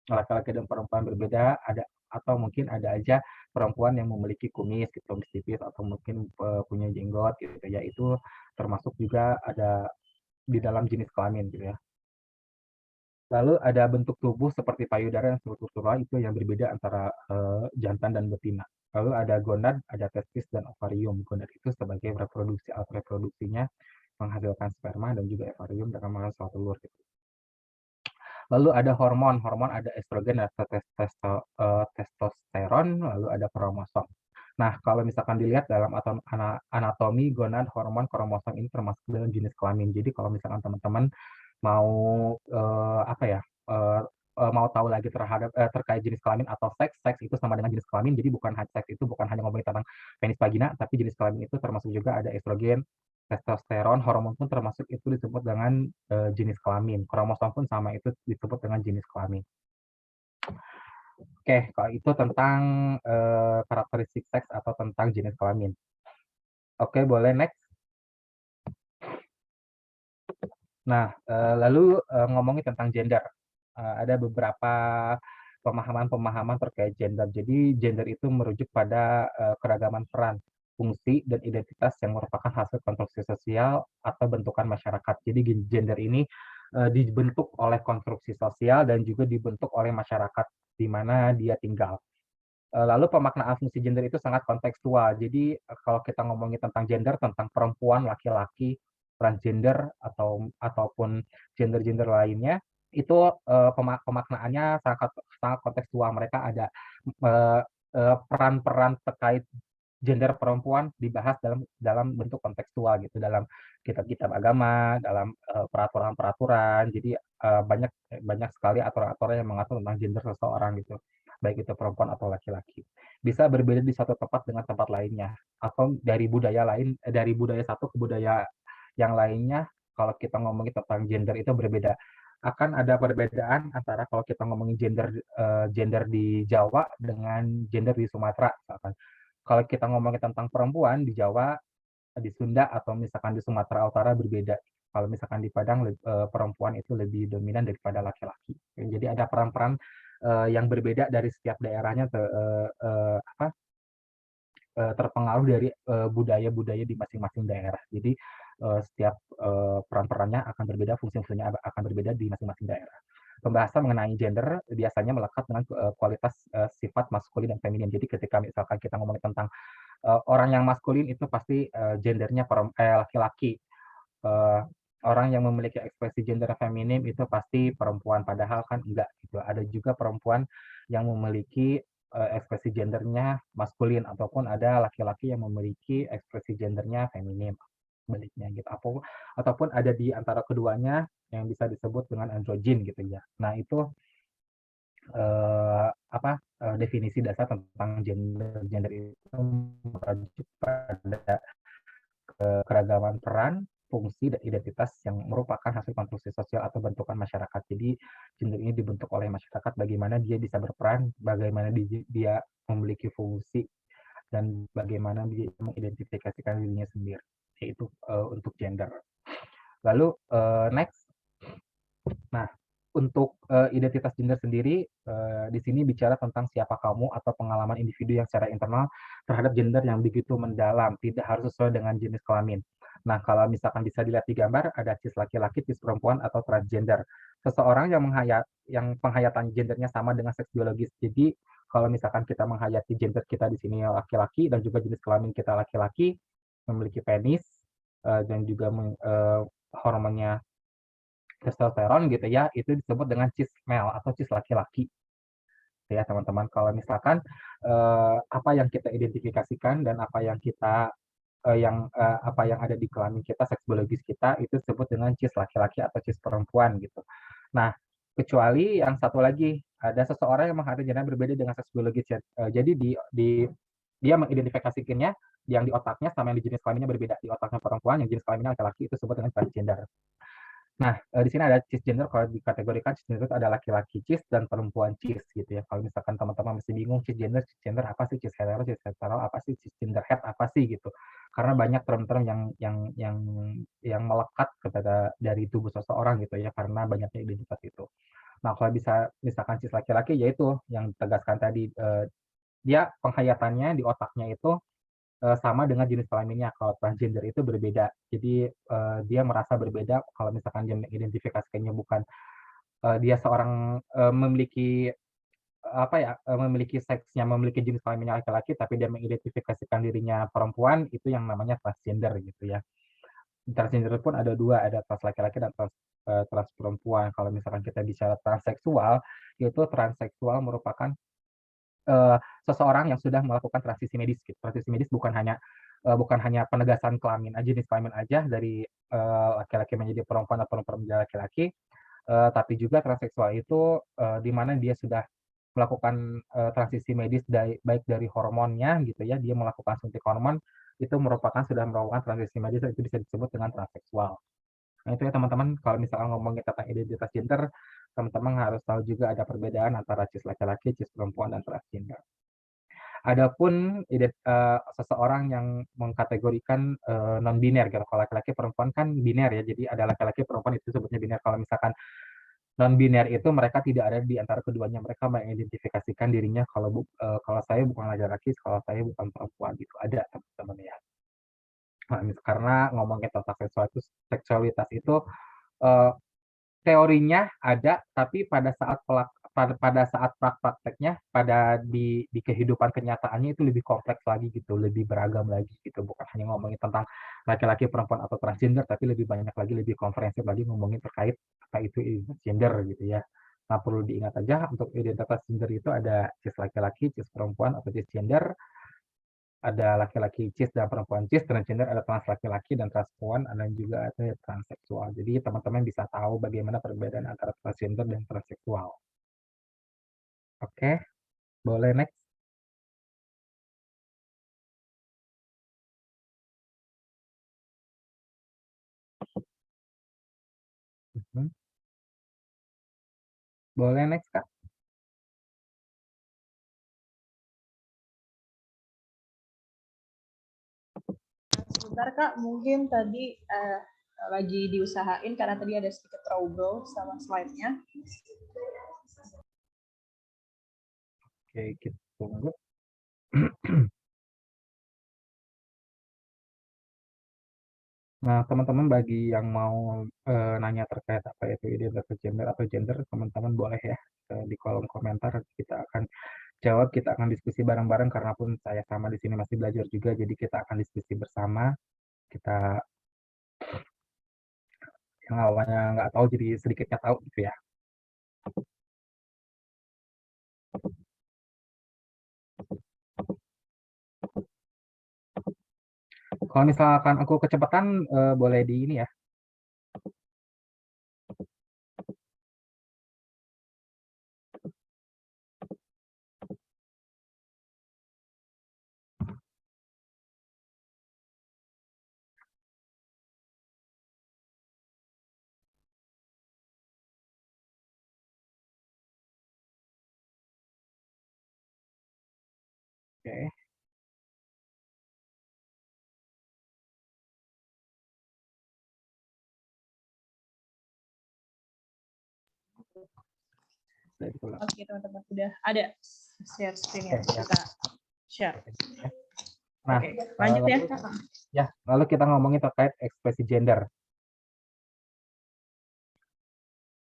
laki-laki dan perempuan berbeda, ada atau mungkin ada aja perempuan yang memiliki kumis gitu, kumis tipis atau mungkin punya jenggot gitu ya, itu termasuk juga ada di dalam jenis kelamin gitu ya. Lalu ada bentuk tubuh seperti payudara dan struktural itu yang berbeda antara jantan dan betina. Lalu ada gonad, ada testis dan ovarium. Gonad itu sebagai reproduksi, alat reproduksinya menghasilkan sperma, dan juga ovarium dalam menghasilkan telur. Gitu. Lalu ada hormon, ada estrogen atau testosteron, lalu ada kromosom. Nah, kalau misalkan dilihat dalam anatomi, gonad, hormon, kromosom ini termasuk dalam jenis kelamin. Jadi kalau misalkan teman-teman mau mau tahu lagi terkait jenis kelamin atau seks itu sama dengan jenis kelamin. Jadi seks itu bukan hanya ngomongin tentang penis vagina, tapi jenis kelamin itu termasuk juga ada estrogen, testosteron, hormon pun termasuk itu disebut dengan jenis kelamin. Kromosom pun sama, itu disebut dengan jenis kelamin. Oke, kalau itu tentang karakteristik seks atau tentang jenis kelamin. Oke, boleh next. Nah, lalu ngomongin tentang gender. Ada beberapa pemahaman-pemahaman terkait gender. Jadi gender itu merujuk pada keragaman peran, fungsi, dan identitas yang merupakan hasil konstruksi sosial atau bentukan masyarakat. Jadi gender ini dibentuk oleh konstruksi sosial dan juga dibentuk oleh masyarakat di mana dia tinggal. Lalu pemaknaan fungsi gender itu sangat kontekstual. Jadi kalau kita ngomongin tentang gender, tentang perempuan, laki-laki, transgender ataupun gender-gender lainnya, itu pemaknaannya sangat kontekstual. Mereka ada peran-peran terkait gender perempuan dibahas dalam bentuk kontekstual gitu, dalam kitab-kitab agama, dalam peraturan-peraturan. Jadi banyak sekali aturan-aturan yang mengatur tentang gender seseorang gitu, baik itu perempuan atau laki-laki. Bisa berbeda di satu tempat dengan tempat lainnya, atau dari budaya satu ke budaya yang lainnya. Kalau kita ngomongin tentang gender itu berbeda, akan ada perbedaan antara kalau kita ngomongin gender di Jawa dengan gender di Sumatera misalkan. Kalau kita ngomongin tentang perempuan di Jawa, di Sunda, atau misalkan di Sumatera Utara berbeda. Kalau misalkan di Padang perempuan itu lebih dominan daripada laki-laki. Jadi ada peran-peran yang berbeda dari setiap daerahnya terpengaruh dari budaya-budaya di masing-masing daerah. Jadi setiap peran-perannya akan berbeda, fungsi-fungsinya akan berbeda di masing-masing daerah. Pembahasan mengenai gender biasanya melekat dengan kualitas sifat maskulin dan feminin. Jadi ketika misalkan kita ngomongin tentang orang yang maskulin itu pasti gendernya laki-laki. Orang yang memiliki ekspresi gender feminim itu pasti perempuan, padahal kan enggak gitu. Ada juga perempuan yang memiliki ekspresi gendernya maskulin, ataupun ada laki-laki yang memiliki ekspresi gendernya feminim, sebaliknya gitu. Ataupun ada di antara keduanya yang bisa disebut dengan androgen gitu ya. Nah, itu definisi dasar tentang gender. Gender itu merujuk pada keragaman peran, fungsi, dan identitas yang merupakan hasil konstruksi sosial atau bentukan masyarakat. Jadi gender ini dibentuk oleh masyarakat, bagaimana dia bisa berperan, bagaimana dia memiliki fungsi, dan bagaimana dia mengidentifikasikan dirinya sendiri. Yaitu untuk gender. Lalu next. Nah, untuk identitas gender sendiri, di sini bicara tentang siapa kamu atau pengalaman individu yang secara internal terhadap gender yang begitu mendalam, tidak harus sesuai dengan jenis kelamin. Nah, kalau misalkan bisa dilihat di gambar, ada cis laki-laki, cis perempuan, atau transgender. Seseorang yang penghayatan gendernya sama dengan seks biologis. Jadi, kalau misalkan kita menghayati gender kita di sini laki-laki dan juga jenis kelamin kita laki-laki, memiliki penis, dan juga hormonnya testosteron gitu ya, itu disebut dengan cis male atau cis laki-laki. Ya teman-teman, kalau misalkan apa yang kita identifikasikan dan apa yang kita apa yang ada di kelamin kita, seks biologis kita itu disebut dengan cis laki-laki atau cis perempuan gitu. Nah, kecuali yang satu lagi, ada seseorang yang menghadapi gender berbeda dengan seks biologis. Jadi dia mengidentifikasikannya yang di otaknya sama yang di jenis kelaminnya berbeda. Di otaknya perempuan, yang jenis kelaminnya laki-laki itu disebut dengan transgender. Nah, di sini ada cisgender, kalau dikategorikan cisgender itu ada laki-laki cis dan perempuan cis gitu ya. Kalau misalkan teman-teman masih bingung cisgender apa sih, cis hetero apa sih, cisgender het apa sih gitu. Karena banyak term-term yang melekat kepada dari tubuh seseorang gitu ya, karena banyaknya identitas itu. Nah, kalau misalkan cis laki-laki yaitu yang ditegaskan tadi, dia penghayatannya di otaknya itu sama dengan jenis kelaminnya. Kalau transgender itu berbeda. Jadi dia merasa berbeda kalau misalkan dia mengidentifikasikannya bukan dia seorang memiliki memiliki seksnya, memiliki jenis kelaminnya laki-laki, tapi dia mengidentifikasikan dirinya perempuan, itu yang namanya transgender gitu ya. Transgender pun ada dua, ada trans laki-laki dan trans perempuan. Kalau misalkan kita bicara transseksual, itu transseksual merupakan seseorang yang sudah melakukan transisi medis. Transisi medis bukan hanya penegasan kelamin aja, jenis kelamin aja dari laki-laki menjadi perempuan atau perempuan menjadi laki-laki, tapi juga transseksual itu di mana dia sudah melakukan transisi medis baik dari hormonnya gitu ya, dia melakukan suntik hormon, itu sudah melakukan transisi medis, itu bisa disebut dengan transseksual. Nah itu ya teman-teman, kalau misalnya ngomongin tentang identitas gender, teman-teman harus tahu juga ada perbedaan antara cis laki-laki, cis perempuan, dan transgender. Adapun seseorang yang mengkategorikan non-biner gitu. Kalau laki-laki perempuan kan biner ya, jadi ada laki-laki perempuan itu sebutnya biner. Kalau misalkan non-biner itu mereka tidak ada di antara keduanya, mereka mengidentifikasikan dirinya kalau saya bukan laki-laki, kalau saya bukan perempuan gitu. Ada teman-teman ya. Nah, karena ngomongin tentang seksualitas itu teorinya ada, tapi pada saat prakteknya, di kehidupan kenyataannya itu lebih kompleks lagi gitu, lebih beragam lagi gitu. Bukan hanya ngomongin tentang laki-laki, perempuan atau transgender, tapi lebih banyak lagi, lebih komprehensif lagi ngomongin terkait apa itu gender gitu ya. Nah, perlu diingat aja untuk identitas gender itu ada cis laki-laki, cis perempuan atau cisgender, ada laki-laki cis dan perempuan cis, transgender ada trans laki-laki dan trans perempuan, ada juga ada transseksual. Jadi teman-teman bisa tahu bagaimana perbedaan antara transgender dan transseksual. Oke, boleh next. Boleh next, Kak. Sebentar Kak, mungkin tadi lagi diusahain karena tadi ada sedikit trouble sama slide-nya. Oke, kita tunggu. Nah, teman-teman bagi yang mau nanya terkait apa itu identitas gender atau gender, teman-teman boleh ya di kolom komentar, kita akan jawab, kita akan diskusi bareng-bareng, karena pun saya sama di sini masih belajar juga, jadi kita akan diskusi bersama. Kita yang awalnya nggak tahu jadi sedikitnya tahu gitu ya. Kalau misalkan aku kecepatan boleh di ini ya. Oke. Oke teman-teman, udah ada share screen-nya, Oke, ya. kita share. Nah, Oke, lanjut ya. Ya, lalu kita ngomongin terkait ekspresi gender.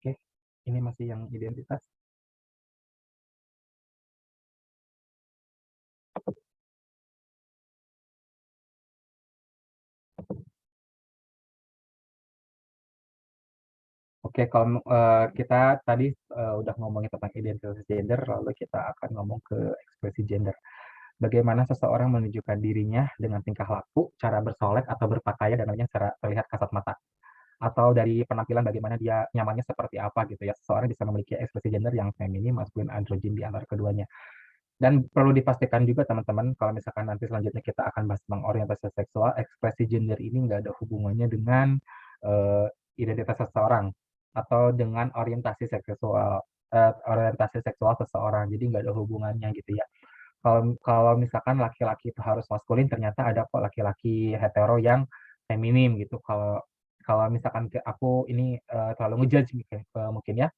Oke, ini masih yang identitas. Oke, kalau kita tadi udah ngomongin tentang identitas gender, lalu kita akan ngomong ke ekspresi gender. Bagaimana seseorang menunjukkan dirinya dengan tingkah laku, cara bersolek atau berpakaian, dan lainnya secara terlihat kasat mata. Atau dari penampilan bagaimana dia nyamannya seperti apa gitu ya. Seseorang bisa memiliki ekspresi gender yang feminim, maskulin, androgyn di antara keduanya. Dan perlu dipastikan juga teman-teman, kalau misalkan nanti selanjutnya kita akan bahas tentang orientasi seksual, ekspresi gender ini nggak ada hubungannya dengan identitas seseorang atau dengan orientasi seksual seseorang. Jadi nggak ada hubungannya gitu ya. Kalau kalau misalkan laki-laki itu harus maskulin, ternyata ada kok laki-laki hetero yang feminim gitu. Kalau kalau misalkan aku ini terlalu ngejudge mungkin ya.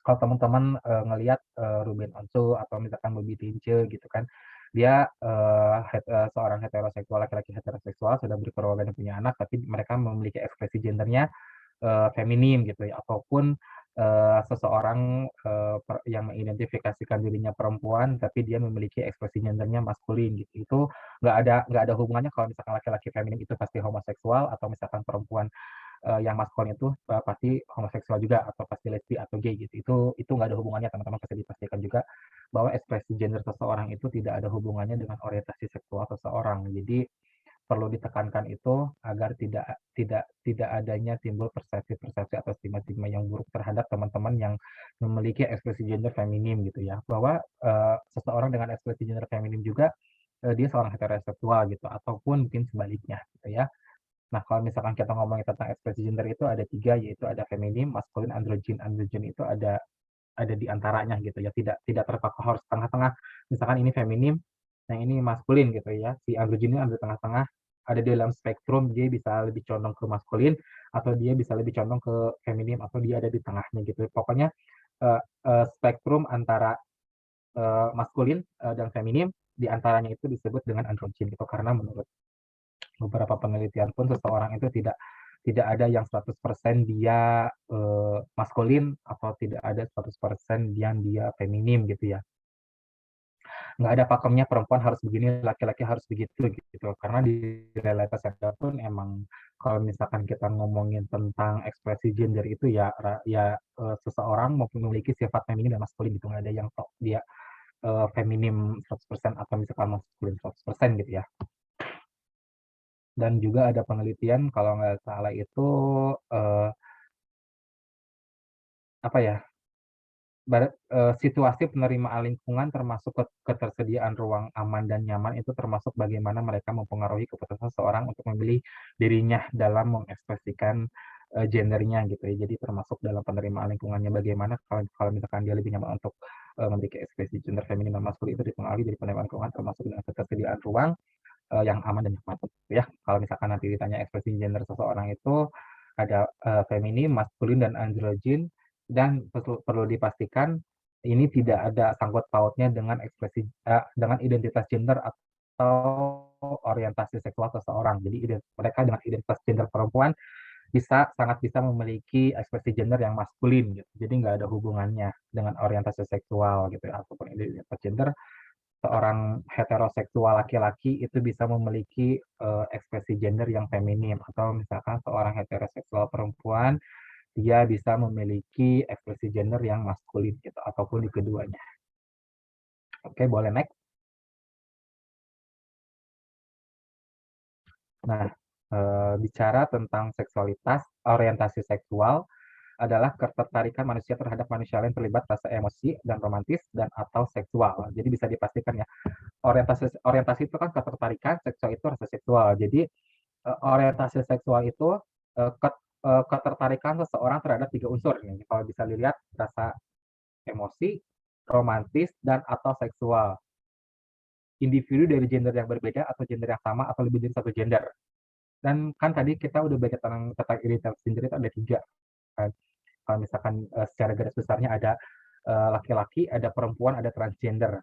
Kalau teman-teman ngelihat Ruben Onsu atau misalkan Bobby Tince gitu kan, dia seorang heteroseksual, laki-laki heteroseksual sudah berkeluarga dan punya anak, tapi mereka memiliki ekspresi gendernya feminim gitu ya, ataupun seseorang yang mengidentifikasikan dirinya perempuan, tapi dia memiliki ekspresi gendernya maskulin gitu. Itu nggak ada hubungannya kalau misalkan laki-laki feminim itu pasti homoseksual, atau misalkan perempuan yang maskulin itu pasti homoseksual juga, atau pasti lesbi atau gay gitu. Itu nggak ada hubungannya, teman-teman pasti dipastikan juga bahwa ekspresi gender seseorang itu tidak ada hubungannya dengan orientasi seksual seseorang. Jadi perlu ditekankan itu agar tidak adanya timbul persepsi-persepsi atau stigma-stigma yang buruk terhadap teman-teman yang memiliki ekspresi gender feminim gitu ya. Bahwa seseorang dengan ekspresi gender feminim juga dia seorang heteroseksual gitu, ataupun mungkin sebaliknya gitu ya. Nah, kalau misalkan kita ngomongin tentang ekspresi gender itu ada 3, yaitu ada feminim, maskulin, androgyn. Androgyn itu ada di antaranya gitu ya, tidak terpaku harus tengah-tengah. Misalkan ini feminim, yang ini maskulin gitu ya. Si androgyn ini ada di tengah-tengah, ada di dalam spektrum, dia bisa lebih condong ke maskulin, atau dia bisa lebih condong ke feminim, atau dia ada di tengahnya gitu. Pokoknya spektrum antara maskulin dan feminim, di antaranya itu disebut dengan androgyn gitu, karena menurut beberapa penelitian pun seseorang itu tidak ada yang 100% dia maskulin, atau tidak ada 100% yang dia feminim gitu ya. Nggak ada pakemnya perempuan harus begini, laki-laki harus begitu gitu. Karena di realitas ada pun emang kalau misalkan kita ngomongin tentang ekspresi gender itu ya seseorang mau memiliki sifat feminim dan maskulin gitu. Nggak ada yang dia feminim 100% atau misalkan maskulin 100% gitu ya. Dan juga ada penelitian kalau nggak salah itu apa ya, situasi penerimaan lingkungan termasuk ketersediaan ruang aman dan nyaman itu termasuk bagaimana mereka mempengaruhi keputusan seseorang untuk memilih dirinya dalam mengekspresikan gendernya gitu ya. Jadi termasuk dalam penerimaan lingkungannya, bagaimana kalau misalkan dia lebih nyaman untuk memiliki ekspresi gender feminim dan maskulin, itu dipengaruhi dari penerimaan lingkungan termasuk dengan ketersediaan ruang yang aman dan nyaman ya. Kalau misalkan nanti ditanya ekspresi gender seseorang itu ada feminim, maskulin, dan androgyn, dan perlu dipastikan ini tidak ada sangkut pautnya dengan dengan identitas gender atau orientasi seksual seseorang. Jadi mereka dengan identitas gender perempuan sangat bisa memiliki ekspresi gender yang maskulin gitu. Jadi nggak ada hubungannya dengan orientasi seksual gitu ya, ataupun identitas gender. Seorang heteroseksual laki-laki itu bisa memiliki ekspresi gender yang feminim, atau misalkan seorang heteroseksual perempuan dia bisa memiliki ekspresi gender yang maskulin gitu, ataupun di keduanya. Oke, boleh next. Nah, bicara tentang seksualitas, orientasi seksual adalah ketertarikan manusia terhadap manusia lain terlibat rasa emosi dan romantis dan atau seksual. Jadi bisa dipastikan ya, orientasi itu kan ketertarikan, seksual itu rasa seksual. Jadi orientasi seksual itu ketertarikan seseorang terhadap 3 unsur nih. Kalau bisa dilihat, rasa emosi, romantis, dan atau seksual. Individu dari gender yang berbeda atau gender yang sama atau lebih dari satu gender. Dan kan tadi kita udah baca tentang identitas gender itu ada 3 kan. Kalau misalkan secara garis besarnya ada laki-laki, ada perempuan, ada transgender.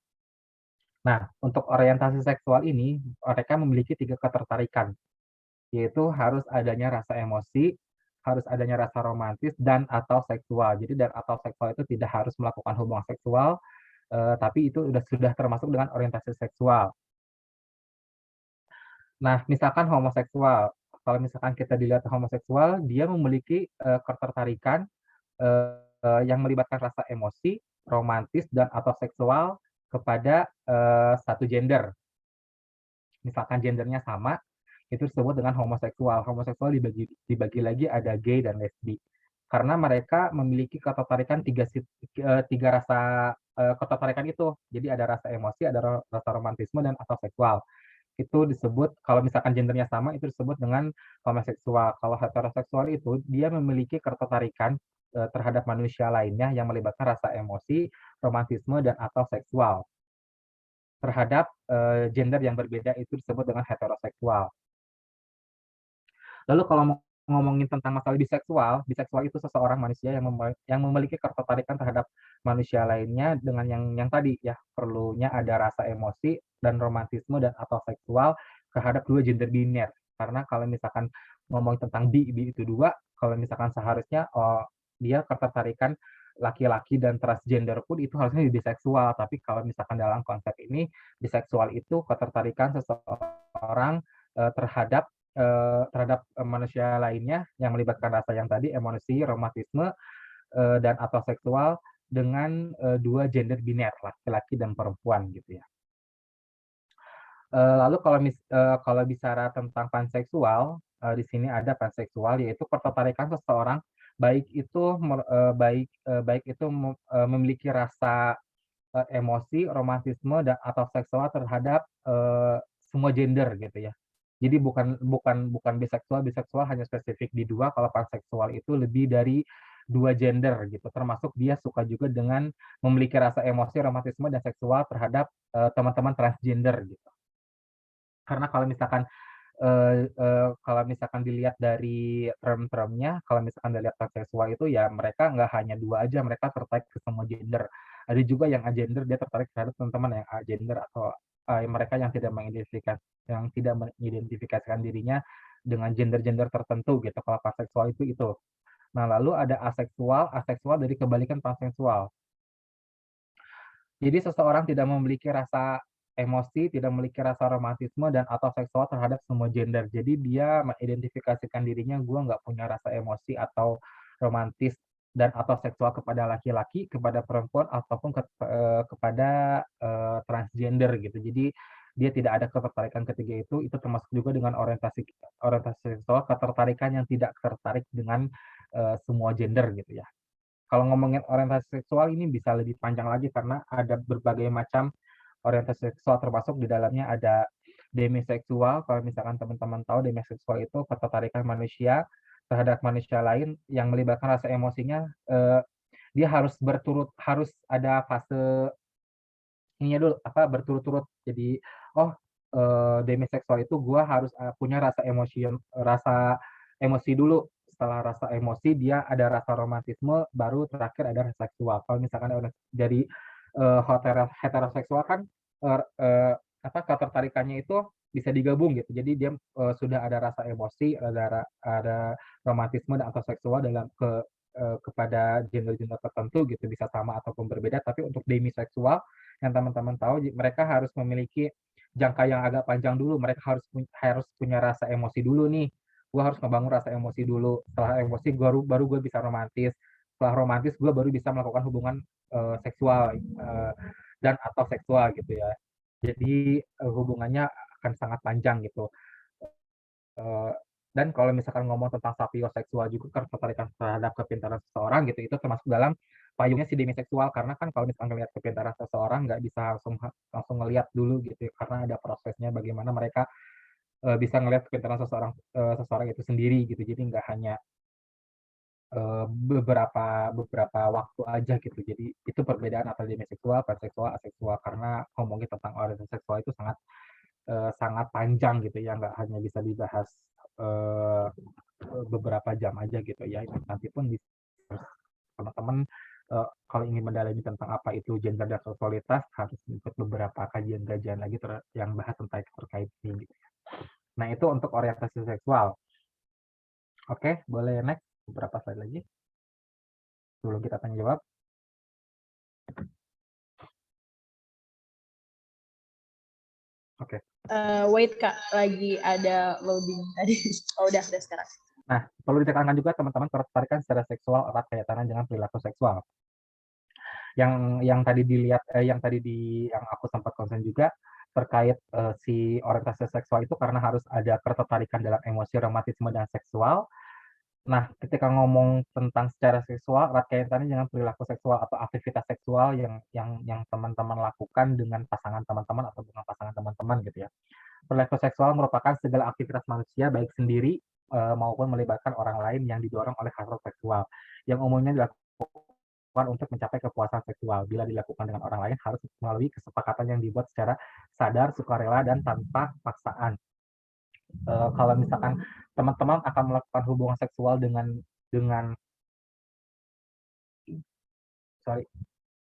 Nah, untuk orientasi seksual ini, mereka memiliki 3 ketertarikan, yaitu harus adanya rasa emosi, harus adanya rasa romantis, dan atau seksual. Jadi dan atau seksual itu tidak harus melakukan hubungan seksual, tapi itu sudah termasuk dengan orientasi seksual. Nah, misalkan homoseksual. Kalau misalkan kita dilihat homoseksual, dia memiliki ketertarikan yang melibatkan rasa emosi, romantis dan atau seksual kepada satu gender. Misalkan gendernya sama, itu disebut dengan homoseksual. Homoseksual dibagi lagi ada gay dan lesbi. Karena mereka memiliki ketertarikan tiga rasa ketertarikan itu. Jadi ada rasa emosi, ada rasa romantisme dan atau seksual. Itu disebut kalau misalkan gendernya sama itu disebut dengan homoseksual. Kalau heteroseksual itu dia memiliki ketertarikan terhadap manusia lainnya yang melibatkan rasa emosi, romantisme dan atau seksual. Terhadap gender yang berbeda itu disebut dengan heteroseksual. Lalu kalau ngomongin tentang masalah biseksual, biseksual itu seseorang manusia yang memiliki ketertarikan terhadap manusia lainnya dengan yang tadi ya, perlunya ada rasa emosi dan romantisme dan atau seksual terhadap dua gender biner. Karena kalau misalkan ngomong tentang bi itu dua, kalau misalkan seharusnya dia ketertarikan laki-laki dan transgender pun itu harusnya biseksual. Tapi kalau misalkan dalam konsep ini, biseksual itu ketertarikan seseorang terhadap manusia lainnya yang melibatkan rasa yang tadi, emosi, romantisme, dan atau seksual dengan dua gender biner, laki-laki dan perempuan gitu ya. Lalu kalau bicara tentang panseksual, di sini ada panseksual yaitu ketertarikan seseorang baik itu memiliki rasa emosi, romantisme dan atau seksual terhadap semua gender gitu ya. Jadi bukan biseksual, biseksual hanya spesifik di dua, kalau panseksual itu lebih dari dua gender gitu. Termasuk dia suka juga dengan memiliki rasa emosi, romantisme dan seksual terhadap teman-teman transgender gitu. Karena kalau misalkan dilihat dari term-termnya, kalau misalkan dilihat panseksual itu ya mereka nggak hanya dua aja, mereka tertarik ke semua gender. Ada juga yang agender dia tertarik terhadap teman-teman yang agender atau mereka yang tidak mengidentifikasikan dirinya dengan gender-gender tertentu gitu. Kalau panseksual itu. Nah, lalu ada aseksual, aseksual dari kebalikan panseksual. Jadi seseorang tidak memiliki rasa emosi, tidak memiliki rasa romantisme dan atau seksual terhadap semua gender. Jadi dia mengidentifikasikan dirinya, gue nggak punya rasa emosi atau romantis dan atau seksual kepada laki-laki, kepada perempuan ataupun kepada transgender gitu. Jadi dia tidak ada ketertarikan ketiga itu termasuk juga dengan orientasi seksual, ketertarikan yang tidak tertarik dengan semua gender gitu ya. Kalau ngomongin orientasi seksual ini bisa lebih panjang lagi karena ada berbagai macam orientasi seksual, termasuk di dalamnya ada demiseksual. Kalau misalkan teman-teman tahu, demiseksual itu ketertarikan manusia terhadap manusia lain yang melibatkan rasa emosinya. Dia harus ada fase ininya dulu, berturut-turut. Jadi demiseksual itu gua harus punya rasa emosi dulu. Setelah rasa emosi dia ada rasa romantisme, baru terakhir ada rasa seksual. Kalau misalkan dari heteroseksual kan ketertarikannya itu bisa digabung gitu. Jadi dia sudah ada rasa emosi, ada romantisme dan atau seksual kepada gender-gender tertentu gitu, bisa sama ataupun berbeda. Tapi untuk demiseksual yang teman-teman tahu, mereka harus memiliki jangka yang agak panjang dulu. Mereka harus punya rasa emosi dulu nih. Gue harus ngebangun rasa emosi dulu. Setelah emosi baru gue bisa romantis. Setelah romantis gue baru bisa melakukan hubungan seksual dan atau seksual gitu ya. Jadi hubungannya akan sangat panjang gitu. Dan kalau misalkan ngomong tentang sapioseksual juga, ketertarikan terhadap kepintaran seseorang gitu, itu termasuk dalam payungnya si demiseksual. Karena kan kalau misalkan ngelihat kepintaran seseorang nggak bisa langsung ngelihat dulu gitu, karena ada prosesnya bagaimana mereka bisa ngelihat kepintaran seseorang itu sendiri gitu. Jadi nggak hanya beberapa waktu aja gitu. Jadi itu perbedaan antara demiseksual, panseksual, aseksual. Karena ngomongin tentang orientasi seksual itu sangat panjang gitu ya, nggak hanya bisa dibahas beberapa jam aja gitu ya. Nanti pun teman-teman kalau ingin mendalami tentang apa itu gender dan seksualitas harus ikut beberapa kajian-kajian lagi yang bahas tentang terkait ini. Gitu. Nah itu untuk orientasi seksual. Oke, boleh next beberapa slide lagi sebelum kita tanya jawab. Oke. Wait Kak, lagi ada loading tadi. Oh udah sekarang. Nah, perlu ditekankan juga teman-teman ketertarikan secara seksual erat kaitannya dengan perilaku seksual. Yang tadi dilihat, yang aku sempat concern juga terkait si orientasi seksual itu karena harus ada ketertarikan dalam emosi, romantisme, dan seksual. Nah, ketika ngomong tentang secara seksual, erat kaitannya dengan perilaku seksual atau aktivitas seksual yang teman-teman lakukan dengan pasangan teman-teman atau dengan pasangan teman-teman gitu ya. Perilaku seksual merupakan segala aktivitas manusia baik sendiri maupun melibatkan orang lain yang didorong oleh hasrat seksual yang umumnya dilakukan untuk mencapai kepuasan seksual. Bila dilakukan dengan orang lain harus melalui kesepakatan yang dibuat secara sadar, sukarela, dan tanpa paksaan. Kalau misalkan teman-teman akan melakukan hubungan seksual dengan sorry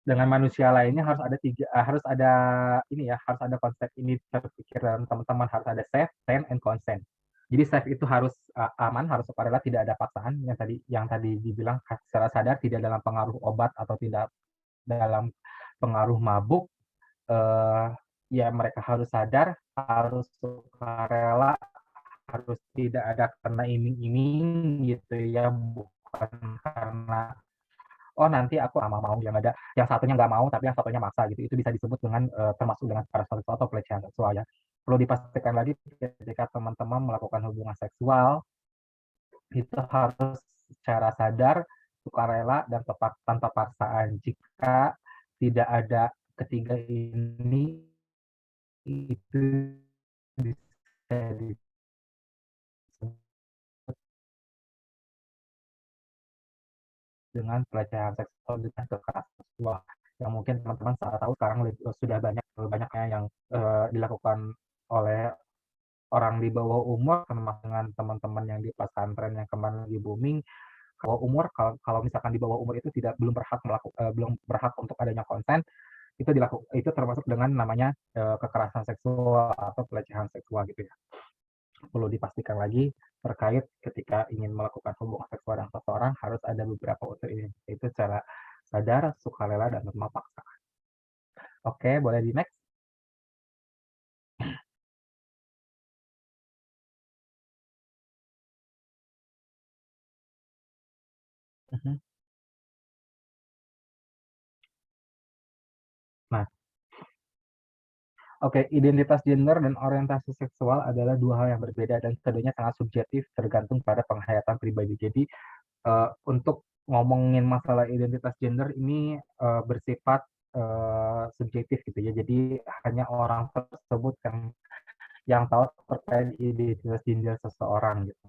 dengan manusia lainnya harus ada konsep ini terpikir dalam teman-teman, harus ada safe, sane, and consent. Jadi safe itu harus aman, harus sukarela, tidak ada paksaan yang tadi dibilang secara sadar, tidak dalam pengaruh obat atau tidak dalam pengaruh mabuk. Ya mereka harus sadar, harus sukarela, harus tidak ada karena iming-iming gitu ya, bukan karena oh nanti aku mau yang ada yang satunya nggak mau tapi yang satunya maksa gitu, itu bisa disebut dengan termasuk dengan kekerasan seksual atau pelecehan seksual ya. Perlu dipastikan lagi ketika teman-teman melakukan hubungan seksual itu harus secara sadar, sukarela, dan tepat tanpa paksaan. Jika tidak ada ketiga ini, itu bisa disebut dengan pelecehan seksual dengan kekerasan seksual yang mungkin teman-teman tahu sekarang sudah banyaknya yang dilakukan oleh orang di bawah umur, termasuk dengan teman-teman yang di pesantren yang kemarin lagi booming. Kalau umur, kalau misalkan di bawah umur itu belum berhak untuk adanya konsen, itu termasuk dengan namanya kekerasan seksual atau pelecehan seksual gitu ya. Perlu dipastikan lagi terkait ketika ingin melakukan hubungan seksual dengan seseorang harus ada beberapa unsur ini, yaitu secara sadar, sukarela, dan tanpa paksa. Oke, boleh di next. Nah, oke, identitas gender dan orientasi seksual adalah dua hal yang berbeda dan keduanya sangat subjektif tergantung pada penghayatan pribadi. Jadi untuk ngomongin masalah identitas gender ini bersifat subjektif gitu ya. Jadi hanya orang tersebut yang tahu terkait identitas gender seseorang gitu.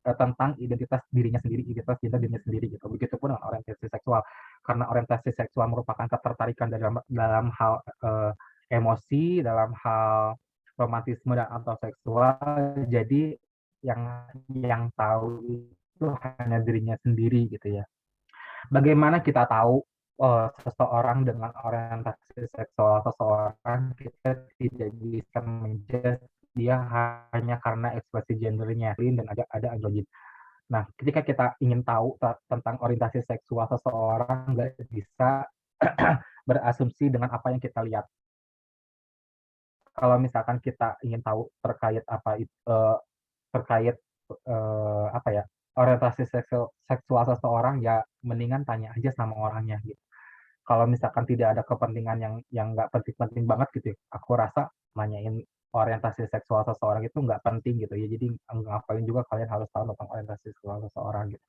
Tentang identitas dirinya sendiri, identitas gender dirinya sendiri gitu. Begitupun dengan orientasi seksual. Karena orientasi seksual merupakan ketertarikan dalam hal emosi, dalam hal romantisme dan atau seksual. Jadi yang tahu itu hanya dirinya sendiri gitu ya. Bagaimana kita tahu seseorang dengan orientasi seksual seseorang, kita tidak bisa menjudge dia hanya karena ekspresi gendernya dan ada androgyn. Nah, ketika kita ingin tahu tentang orientasi seksual seseorang, nggak bisa berasumsi dengan apa yang kita lihat. Kalau misalkan kita ingin tahu terkait terkait apa ya, orientasi seksual seseorang, ya mendingan tanya aja sama orangnya gitu. Kalau misalkan tidak ada kepentingan yang nggak penting-penting banget gitu ya, aku rasa nanyain orientasi seksual seseorang itu nggak penting gitu ya. Jadi ngapain juga kalian harus tahu tentang orientasi seksual seseorang gitu.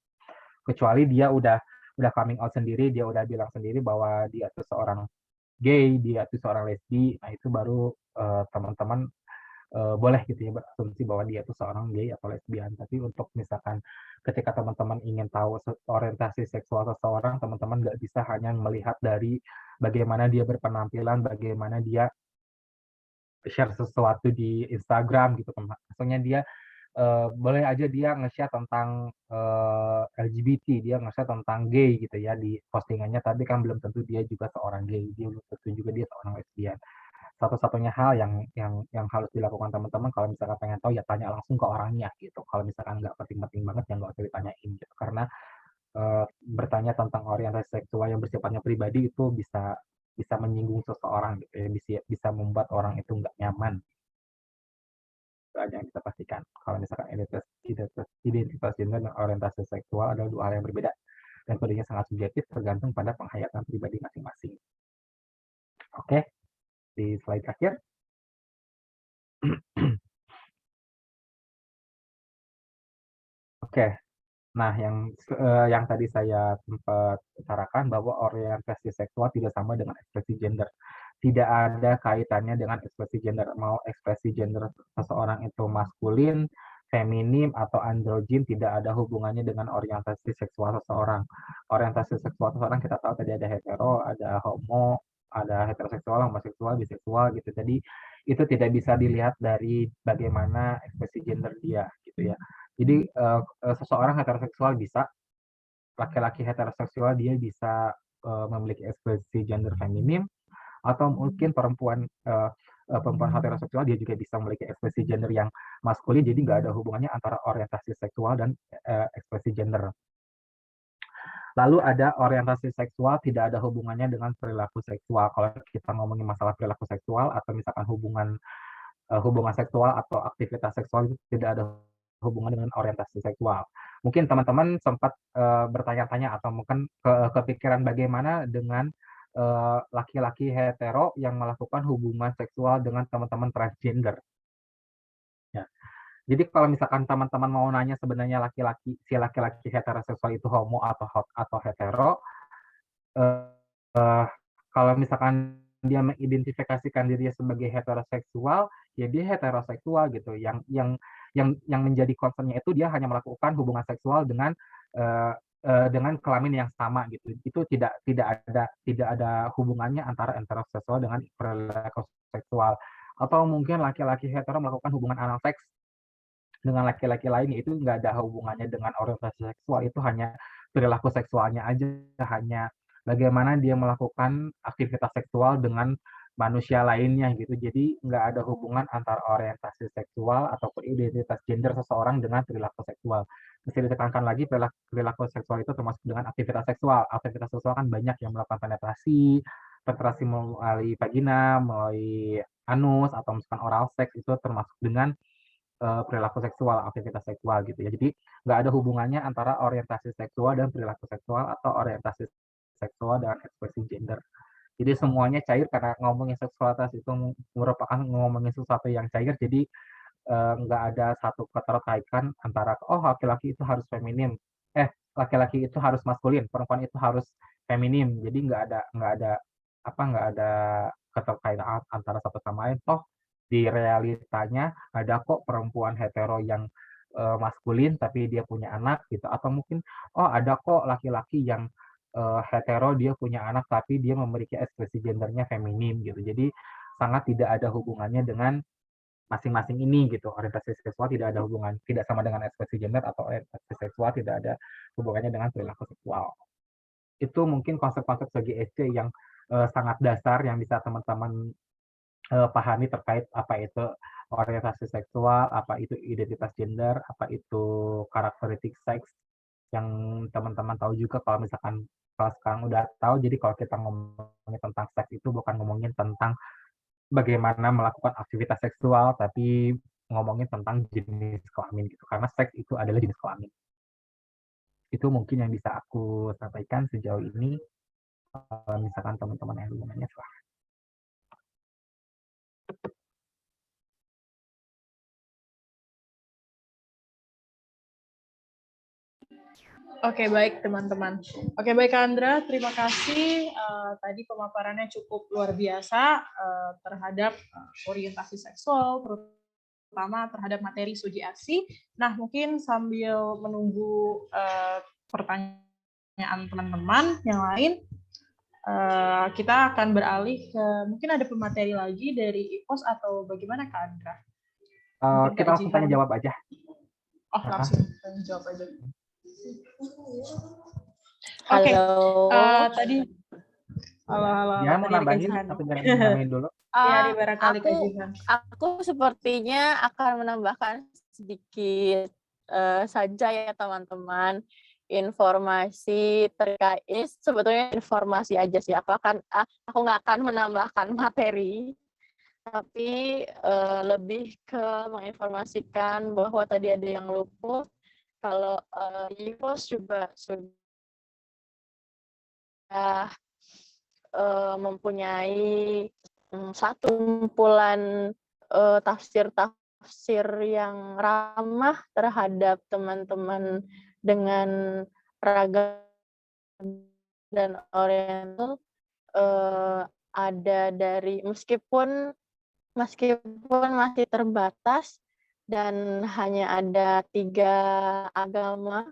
Kecuali dia udah coming out sendiri, dia udah bilang sendiri bahwa dia itu seorang gay, dia itu seorang lesbi, nah itu baru teman-teman boleh gitu ya berasumsi bahwa dia itu seorang gay atau lesbian. Tapi untuk misalkan ketika teman-teman ingin tahu orientasi seksual seseorang, teman-teman nggak bisa hanya melihat dari bagaimana dia berpenampilan, bagaimana dia share sesuatu di Instagram gitu. Maksudnya dia boleh aja dia nge-share tentang LGBT, dia nge-share tentang gay gitu ya di postingannya, tapi kan belum tentu dia juga seorang gay, dia belum tentu juga dia seorang lesbian. Satu-satunya hal yang harus dilakukan teman-teman kalau misalkan pengen tahu ya tanya langsung ke orangnya gitu. Kalau misalkan nggak penting-penting banget ya nggak usah ditanyain gitu. Karena bertanya tentang orientasi seksual yang bersifatnya pribadi itu bisa menyinggung seseorang gitu ya, bisa membuat orang itu nggak nyaman. Itu aja yang bisa pastikan. Kalau misalkan identitas gender dan orientasi seksual adalah dua hal yang berbeda dan keduanya sangat subjektif tergantung pada penghayatan pribadi masing-masing. Oke, di slide terakhir. Oke, nah yang tadi saya sempat utarakan bahwa orientasi seksual tidak sama dengan ekspresi gender. Tidak ada kaitannya dengan ekspresi gender. Mau ekspresi gender seseorang itu maskulin, feminim, atau androgin, tidak ada hubungannya dengan orientasi seksual seseorang. Orientasi seksual seseorang kita tahu tadi ada hetero, ada homo, ada heteroseksual, homoseksual, biseksual gitu. Jadi itu tidak bisa dilihat dari bagaimana ekspresi gender dia gitu ya. Jadi seseorang heteroseksual bisa, laki-laki heteroseksual dia bisa memiliki ekspresi gender feminim, atau mungkin perempuan heteroseksual dia juga bisa memiliki ekspresi gender yang maskulin, jadi nggak ada hubungannya antara orientasi seksual dan ekspresi gender. Lalu ada orientasi seksual tidak ada hubungannya dengan perilaku seksual. Kalau kita ngomongin masalah perilaku seksual atau misalkan hubungan seksual atau aktivitas seksual itu tidak ada hubungan dengan orientasi seksual. Mungkin teman-teman sempat bertanya-tanya atau mungkin kepikiran bagaimana dengan laki-laki hetero yang melakukan hubungan seksual dengan teman-teman transgender. Ya. Jadi kalau misalkan teman-teman mau nanya sebenarnya si laki-laki heteroseksual itu homo atau hetero, kalau misalkan dia mengidentifikasikan dirinya sebagai heteroseksual, ya dia heteroseksual gitu. Yang menjadi concern-nya itu dia hanya melakukan hubungan seksual dengan kelamin yang sama gitu. Itu tidak ada hubungannya antara heteroseksual dengan perilaku seksual. Atau mungkin laki-laki hetero melakukan hubungan anal seks dengan laki-laki lain, itu nggak ada hubungannya dengan orientasi seksual, itu hanya perilaku seksualnya aja, hanya bagaimana dia melakukan aktivitas seksual dengan manusia lainnya gitu. Jadi nggak ada hubungan antara orientasi seksual ataupun identitas gender seseorang dengan perilaku seksual. Mesti ditekankan lagi, perilaku seksual itu termasuk dengan aktivitas seksual. Aktivitas seksual kan banyak yang melakukan penetrasi melalui vagina, melalui anus, atau misalkan oral seks, itu termasuk dengan perilaku seksual, aktivitas seksual gitu ya. Jadi nggak ada hubungannya antara orientasi seksual dan perilaku seksual atau orientasi seksual dan ekspresi gender. Jadi semuanya cair karena ngomongin seksualitas itu merupakan ngomongin sesuatu yang cair. Jadi nggak ada satu keterkaitan antara laki-laki itu harus feminim, laki-laki itu harus maskulin, perempuan itu harus feminim. Jadi nggak ada keterkaitan antara satu sama lain. Toh di realitanya ada kok perempuan hetero yang maskulin tapi dia punya anak gitu, atau mungkin ada kok laki-laki yang hetero dia punya anak tapi dia memiliki ekspresi gendernya feminim gitu. Jadi sangat tidak ada hubungannya dengan masing-masing ini gitu. Orientasi seksual tidak ada hubungan, tidak sama dengan ekspresi gender, atau orientasi seksual tidak ada hubungannya dengan perilaku seksual. Itu mungkin konsep-konsep segi SC yang sangat dasar yang bisa teman-teman pahami terkait apa itu orientasi seksual, apa itu identitas gender, apa itu karakteristik seks, yang teman-teman tahu juga. Kalau misalkan kalau sekarang udah tahu, jadi kalau kita ngomongin tentang seks itu bukan ngomongin tentang bagaimana melakukan aktivitas seksual, tapi ngomongin tentang jenis kelamin gitu, karena seks itu adalah jenis kelamin. Itu mungkin yang bisa aku sampaikan sejauh ini. Misalkan teman-teman yang nanya, silahkan. Oke, baik teman-teman. Oke, baik Andra, terima kasih. Tadi pemaparannya cukup luar biasa terhadap orientasi seksual, terutama terhadap materi studi ASI. Nah, mungkin sambil menunggu pertanyaan teman-teman yang lain, kita akan beralih ke mungkin ada pemateri lagi dari IPOS atau bagaimana Kak Andra? Kita langsung tanya jawab aja. Langsung tanya jawab aja. Oke. Tadi halo. Ya, mau nambahin atau jangan nambahin dulu? Aku sepertinya akan menambahkan sedikit saja ya teman-teman, informasi terkait, sebetulnya informasi aja sih. Aku nggak akan menambahkan materi. tapi lebih ke menginformasikan bahwa tadi ada yang luput, kalau Yivos juga sudah mempunyai satu kumpulan tafsir-tafsir yang ramah terhadap teman-teman dengan ragam dan oriental, ada dari meskipun masih terbatas dan hanya ada 3 agama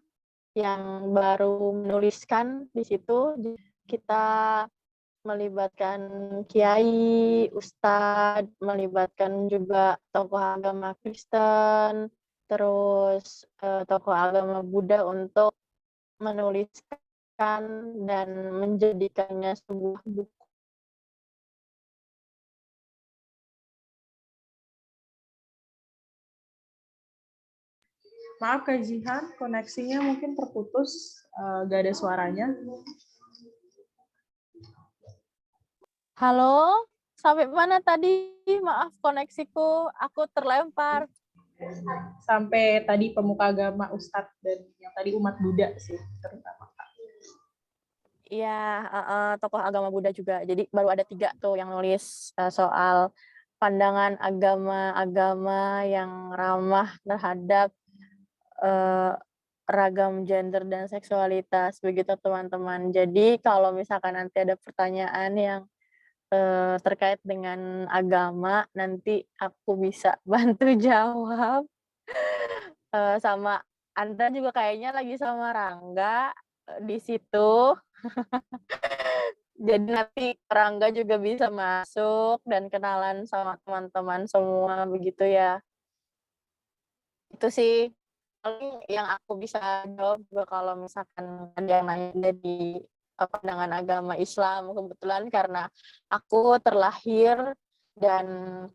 yang baru menuliskan di situ, kita melibatkan kiai, ustadz, melibatkan juga tokoh agama Kristen, terus tokoh agama Buddha untuk menuliskan dan menjadikannya sebuah buku. Maaf Kak Jihan, koneksinya mungkin terputus, gak ada suaranya. Halo, sampai mana tadi? Maaf koneksiku, aku terlempar. Sampai tadi pemuka agama Ustadz dan yang tadi umat Buddha sih terutama. Iya, tokoh agama Buddha juga. Jadi baru ada 3 tuh yang nulis soal pandangan agama-agama yang ramah terhadap ragam gender dan seksualitas, begitu teman-teman. Jadi kalau misalkan nanti ada pertanyaan yang terkait dengan agama, nanti aku bisa bantu jawab. Sama Anda juga kayaknya lagi sama Rangga di situ. Jadi nanti Rangga juga bisa masuk dan kenalan sama teman-teman semua begitu ya. Itu sih paling yang aku bisa jawab juga kalau misalkan ada yang nanya dari pandangan agama Islam. Kebetulan karena aku terlahir dan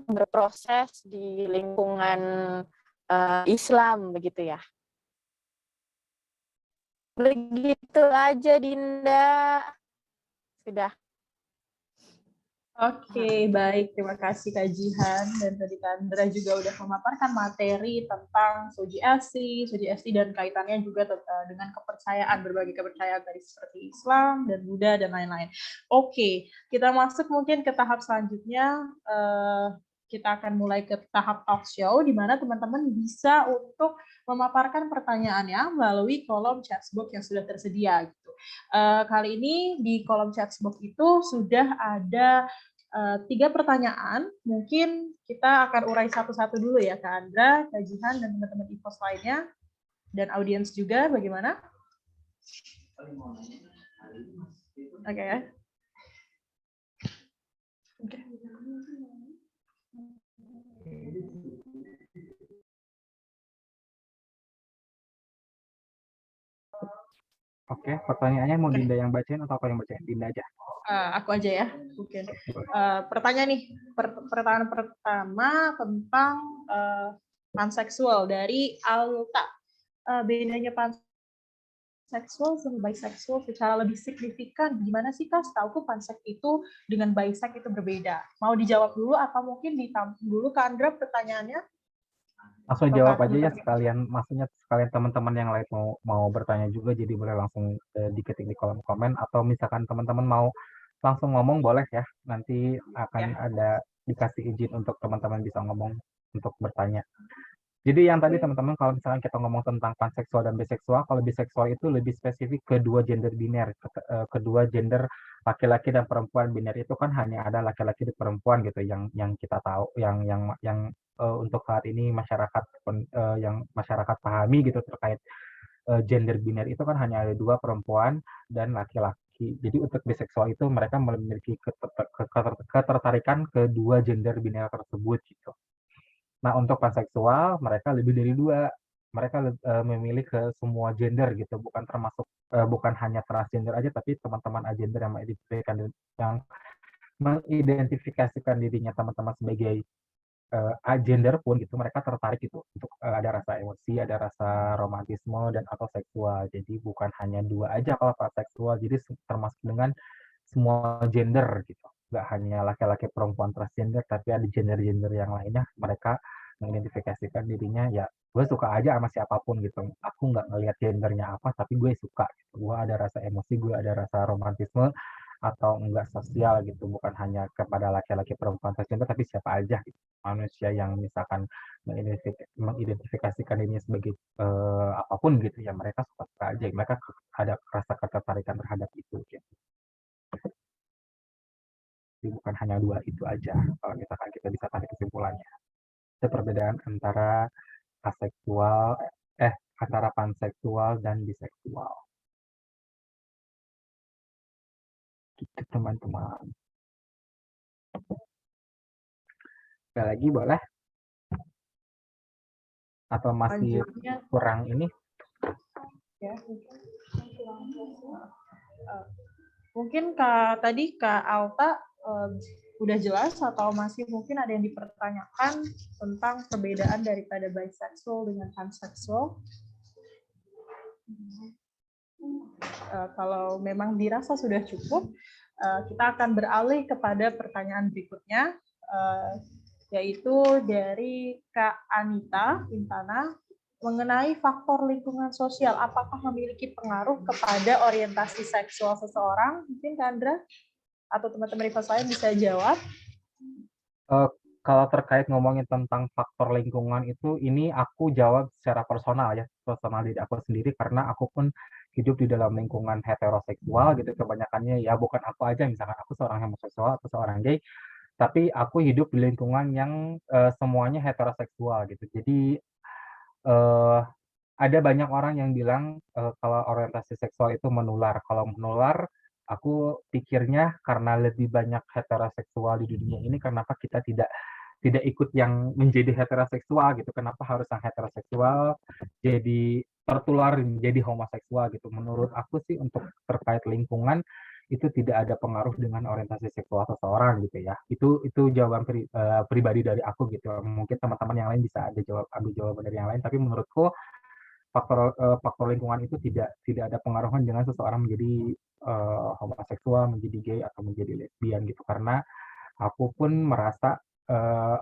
berproses di lingkungan Islam begitu ya. Begitu aja Dinda. Sudah. Oke, baik. Terima kasih Kak Jihan. Dan tadi Kak Andra juga udah memaparkan materi tentang Soji ST, dan kaitannya juga dengan kepercayaan, berbagai kepercayaan tadi seperti Islam dan Buddha dan lain-lain. Oke, kita masuk mungkin ke tahap selanjutnya. Kita akan mulai ke tahap talk show, di mana teman-teman bisa untuk memaparkan pertanyaannya melalui kolom chat box yang sudah tersedia. Gitu. Kali ini di kolom chat box itu sudah ada 3 pertanyaan. Mungkin kita akan urai satu-satu dulu ya, Kak Andra, Kak Jihan, dan teman-teman IPOS lainnya, dan audiens juga, bagaimana? Oke ya. Oke. Oke, pertanyaannya mau Dinda yang bacain atau aku yang bacain? Dinda aja. Aku aja ya. Oke. Pertanyaan nih, pertanyaan pertama tentang panseksual dari Alta. Bedanya panseksual sama biseksual secara lebih signifikan gimana sih Kak? Setauku pansek itu dengan bisek itu berbeda. Mau dijawab dulu atau mungkin ditampung dulu Kak Andra pertanyaannya? Langsung jawab aja ya sekalian, maksudnya sekalian teman-teman yang lain mau bertanya juga, jadi boleh langsung diketik di kolom komen, atau misalkan teman-teman mau langsung ngomong boleh ya, nanti akan ada dikasih izin untuk teman-teman bisa ngomong untuk bertanya. Jadi yang tadi teman-teman, kalau misalkan kita ngomong tentang panseksual dan biseksual, kalau biseksual itu lebih spesifik kedua gender biner, kedua gender laki-laki dan perempuan. Biner itu kan hanya ada laki-laki dan perempuan gitu, yang kita tahu, yang untuk saat ini yang masyarakat pahami gitu terkait gender biner itu kan hanya ada 2, perempuan dan laki-laki. Jadi untuk biseksual itu mereka memiliki ketertarikan kedua gender biner tersebut gitu. Nah, untuk panseksual mereka lebih dari 2. Mereka memilih ke semua gender gitu, bukan hanya transgender aja, tapi teman-teman agender yang mengidentifikasikan dirinya teman-teman sebagai agender pun gitu, mereka tertarik gitu untuk ada rasa emosi, ada rasa romantisme dan atau seksual. Jadi bukan hanya 2 aja kalau panseksual, jadi termasuk dengan semua gender gitu. nggak hanya laki-laki perempuan transgender, tapi ada gender-gender yang lainnya, mereka mengidentifikasikan dirinya ya gue suka aja sama siapapun gitu. Aku nggak ngelihat gendernya apa, tapi gue suka gitu. Gue ada rasa emosi, gue ada rasa romantisme atau enggak sosial gitu, bukan hanya kepada laki-laki perempuan transgender, tapi siapa aja gitu. Manusia yang misalkan mengidentifikasikan dirinya sebagai apapun gitu ya, mereka suka aja, mereka ada rasa ketertarikan terhadap itu gitu. Jadi bukan hanya dua itu aja kalau misalkan kita bisa tarik kesimpulannya. Ada perbedaan antara aseksual, antara panseksual dan biseksual. Gitu teman-teman. Sekali lagi boleh? Atau masih Lanjutnya kurang ini? ya, mungkin tadi Kak Alta udah jelas atau masih mungkin ada yang dipertanyakan tentang perbedaan daripada bisexual dengan pansexual? Kalau memang dirasa sudah cukup, kita akan beralih kepada pertanyaan berikutnya, yaitu dari Kak Anita Intana mengenai faktor lingkungan sosial. Apakah memiliki pengaruh kepada orientasi seksual seseorang? Mungkin Kak Andra atau teman-teman Rivas lain bisa jawab. Kalau terkait ngomongin tentang faktor lingkungan itu, ini aku jawab secara personal ya, personal diri aku sendiri, karena aku pun hidup di dalam lingkungan heteroseksual gitu, kebanyakannya ya bukan aku aja, misalkan aku seorang homoseksual atau seorang gay, tapi aku hidup di lingkungan yang semuanya heteroseksual gitu. Jadi ada banyak orang yang bilang kalau orientasi seksual itu menular. Kalau menular, aku pikirnya karena lebih banyak heteroseksual di dunia ini, kenapa kita tidak ikut yang menjadi heteroseksual gitu? Kenapa harus yang heteroseksual jadi tertular menjadi homoseksual gitu? Menurut aku sih untuk terkait lingkungan itu tidak ada pengaruh dengan orientasi seksual seseorang gitu ya. Itu jawaban pribadi dari aku gitu. Mungkin teman-teman yang lain bisa ambil jawaban dari yang lain, tapi menurutku faktor lingkungan itu tidak ada pengaruhan dengan seseorang menjadi homoseksual, menjadi gay atau menjadi lesbian gitu, karena aku pun merasa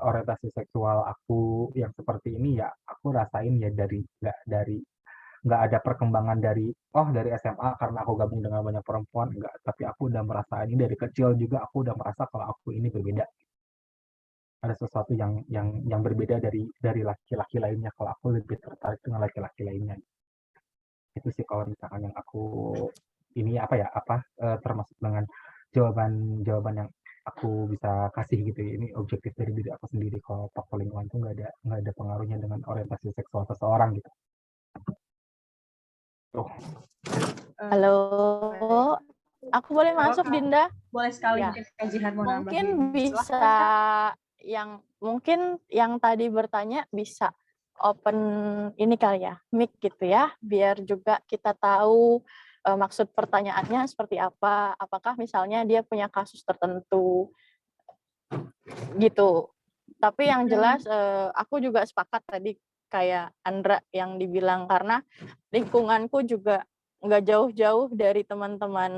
orientasi seksual aku yang seperti ini ya aku rasain ya nggak ada perkembangan dari SMA karena aku gabung dengan banyak perempuan, enggak, tapi aku udah merasa ini dari kecil juga, aku udah merasa kalau aku ini berbeda, ada sesuatu yang berbeda dari laki-laki lainnya, kalau aku lebih tertarik dengan laki-laki lainnya. Itu sih kalau misalkan yang aku ini termasuk dengan jawaban yang aku bisa kasih gitu ya. Ini objektif dari diri aku sendiri. Kalau faktor lingkungan itu nggak ada pengaruhnya dengan orientasi seksual seseorang gitu. Halo, aku boleh masuk, Dinda? Boleh sekali, Ya. mungkin Kak Jihan mau Mungkin nambahin. bisa Silahkan, yang tadi bertanya bisa open ini kali ya, mic gitu ya, biar juga kita tahu maksud pertanyaannya seperti apa. Apakah misalnya dia punya kasus tertentu gitu. Tapi yang jelas aku juga sepakat tadi kayak Andra yang dibilang, karena lingkunganku juga nggak jauh-jauh dari teman-teman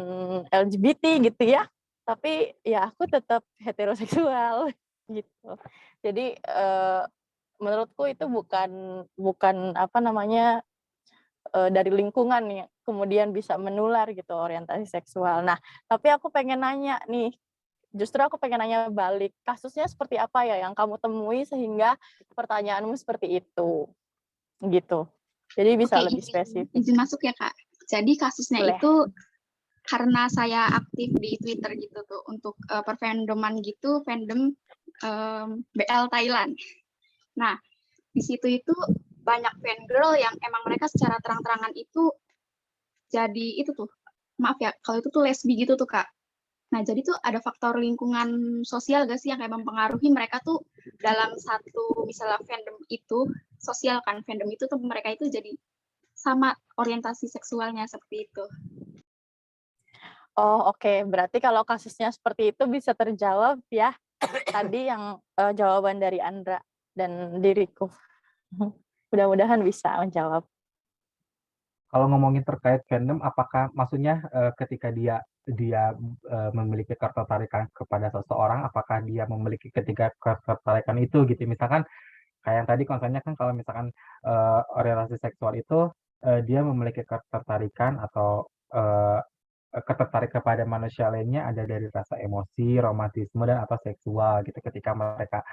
LGBT gitu ya. Tapi ya aku tetap heteroseksual gitu. Jadi menurutku itu bukan dari lingkungan ya, kemudian bisa menular gitu orientasi seksual. Nah, tapi aku pengen nanya nih, justru aku pengen nanya balik, kasusnya seperti apa ya yang kamu temui sehingga pertanyaanmu seperti itu, gitu. Jadi bisa lebih spesifik. Izin masuk ya Kak. Jadi kasusnya Boleh. itu karena saya aktif di Twitter gitu tuh untuk perfandoman gitu, fandom BL Thailand. Nah, di situ itu banyak fangirl yang emang mereka secara terang-terangan itu jadi itu tuh, maaf ya, kalau itu tuh lesbi gitu tuh Kak. Nah, jadi tuh ada faktor lingkungan sosial gak sih yang kayak mempengaruhi mereka tuh dalam satu misalnya fandom itu, sosial kan, fandom itu tuh mereka itu jadi sama orientasi seksualnya seperti itu. Oh, oke. Berarti kalau kasusnya seperti itu bisa terjawab ya tadi yang jawaban dari Andra dan diriku. Mudah-mudahan bisa menjawab. Kalau ngomongin terkait fandom, apakah maksudnya ketika dia dia memiliki ketertarikan kepada seseorang, apakah dia memiliki ketiga ketertarikan itu gitu. Misalkan kayak yang tadi kontennya kan kalau misalkan orientasi seksual itu dia memiliki ketertarikan atau ketertarik kepada manusia lainnya ada dari rasa emosi, romantisme dan atau seksual gitu. Ketika mereka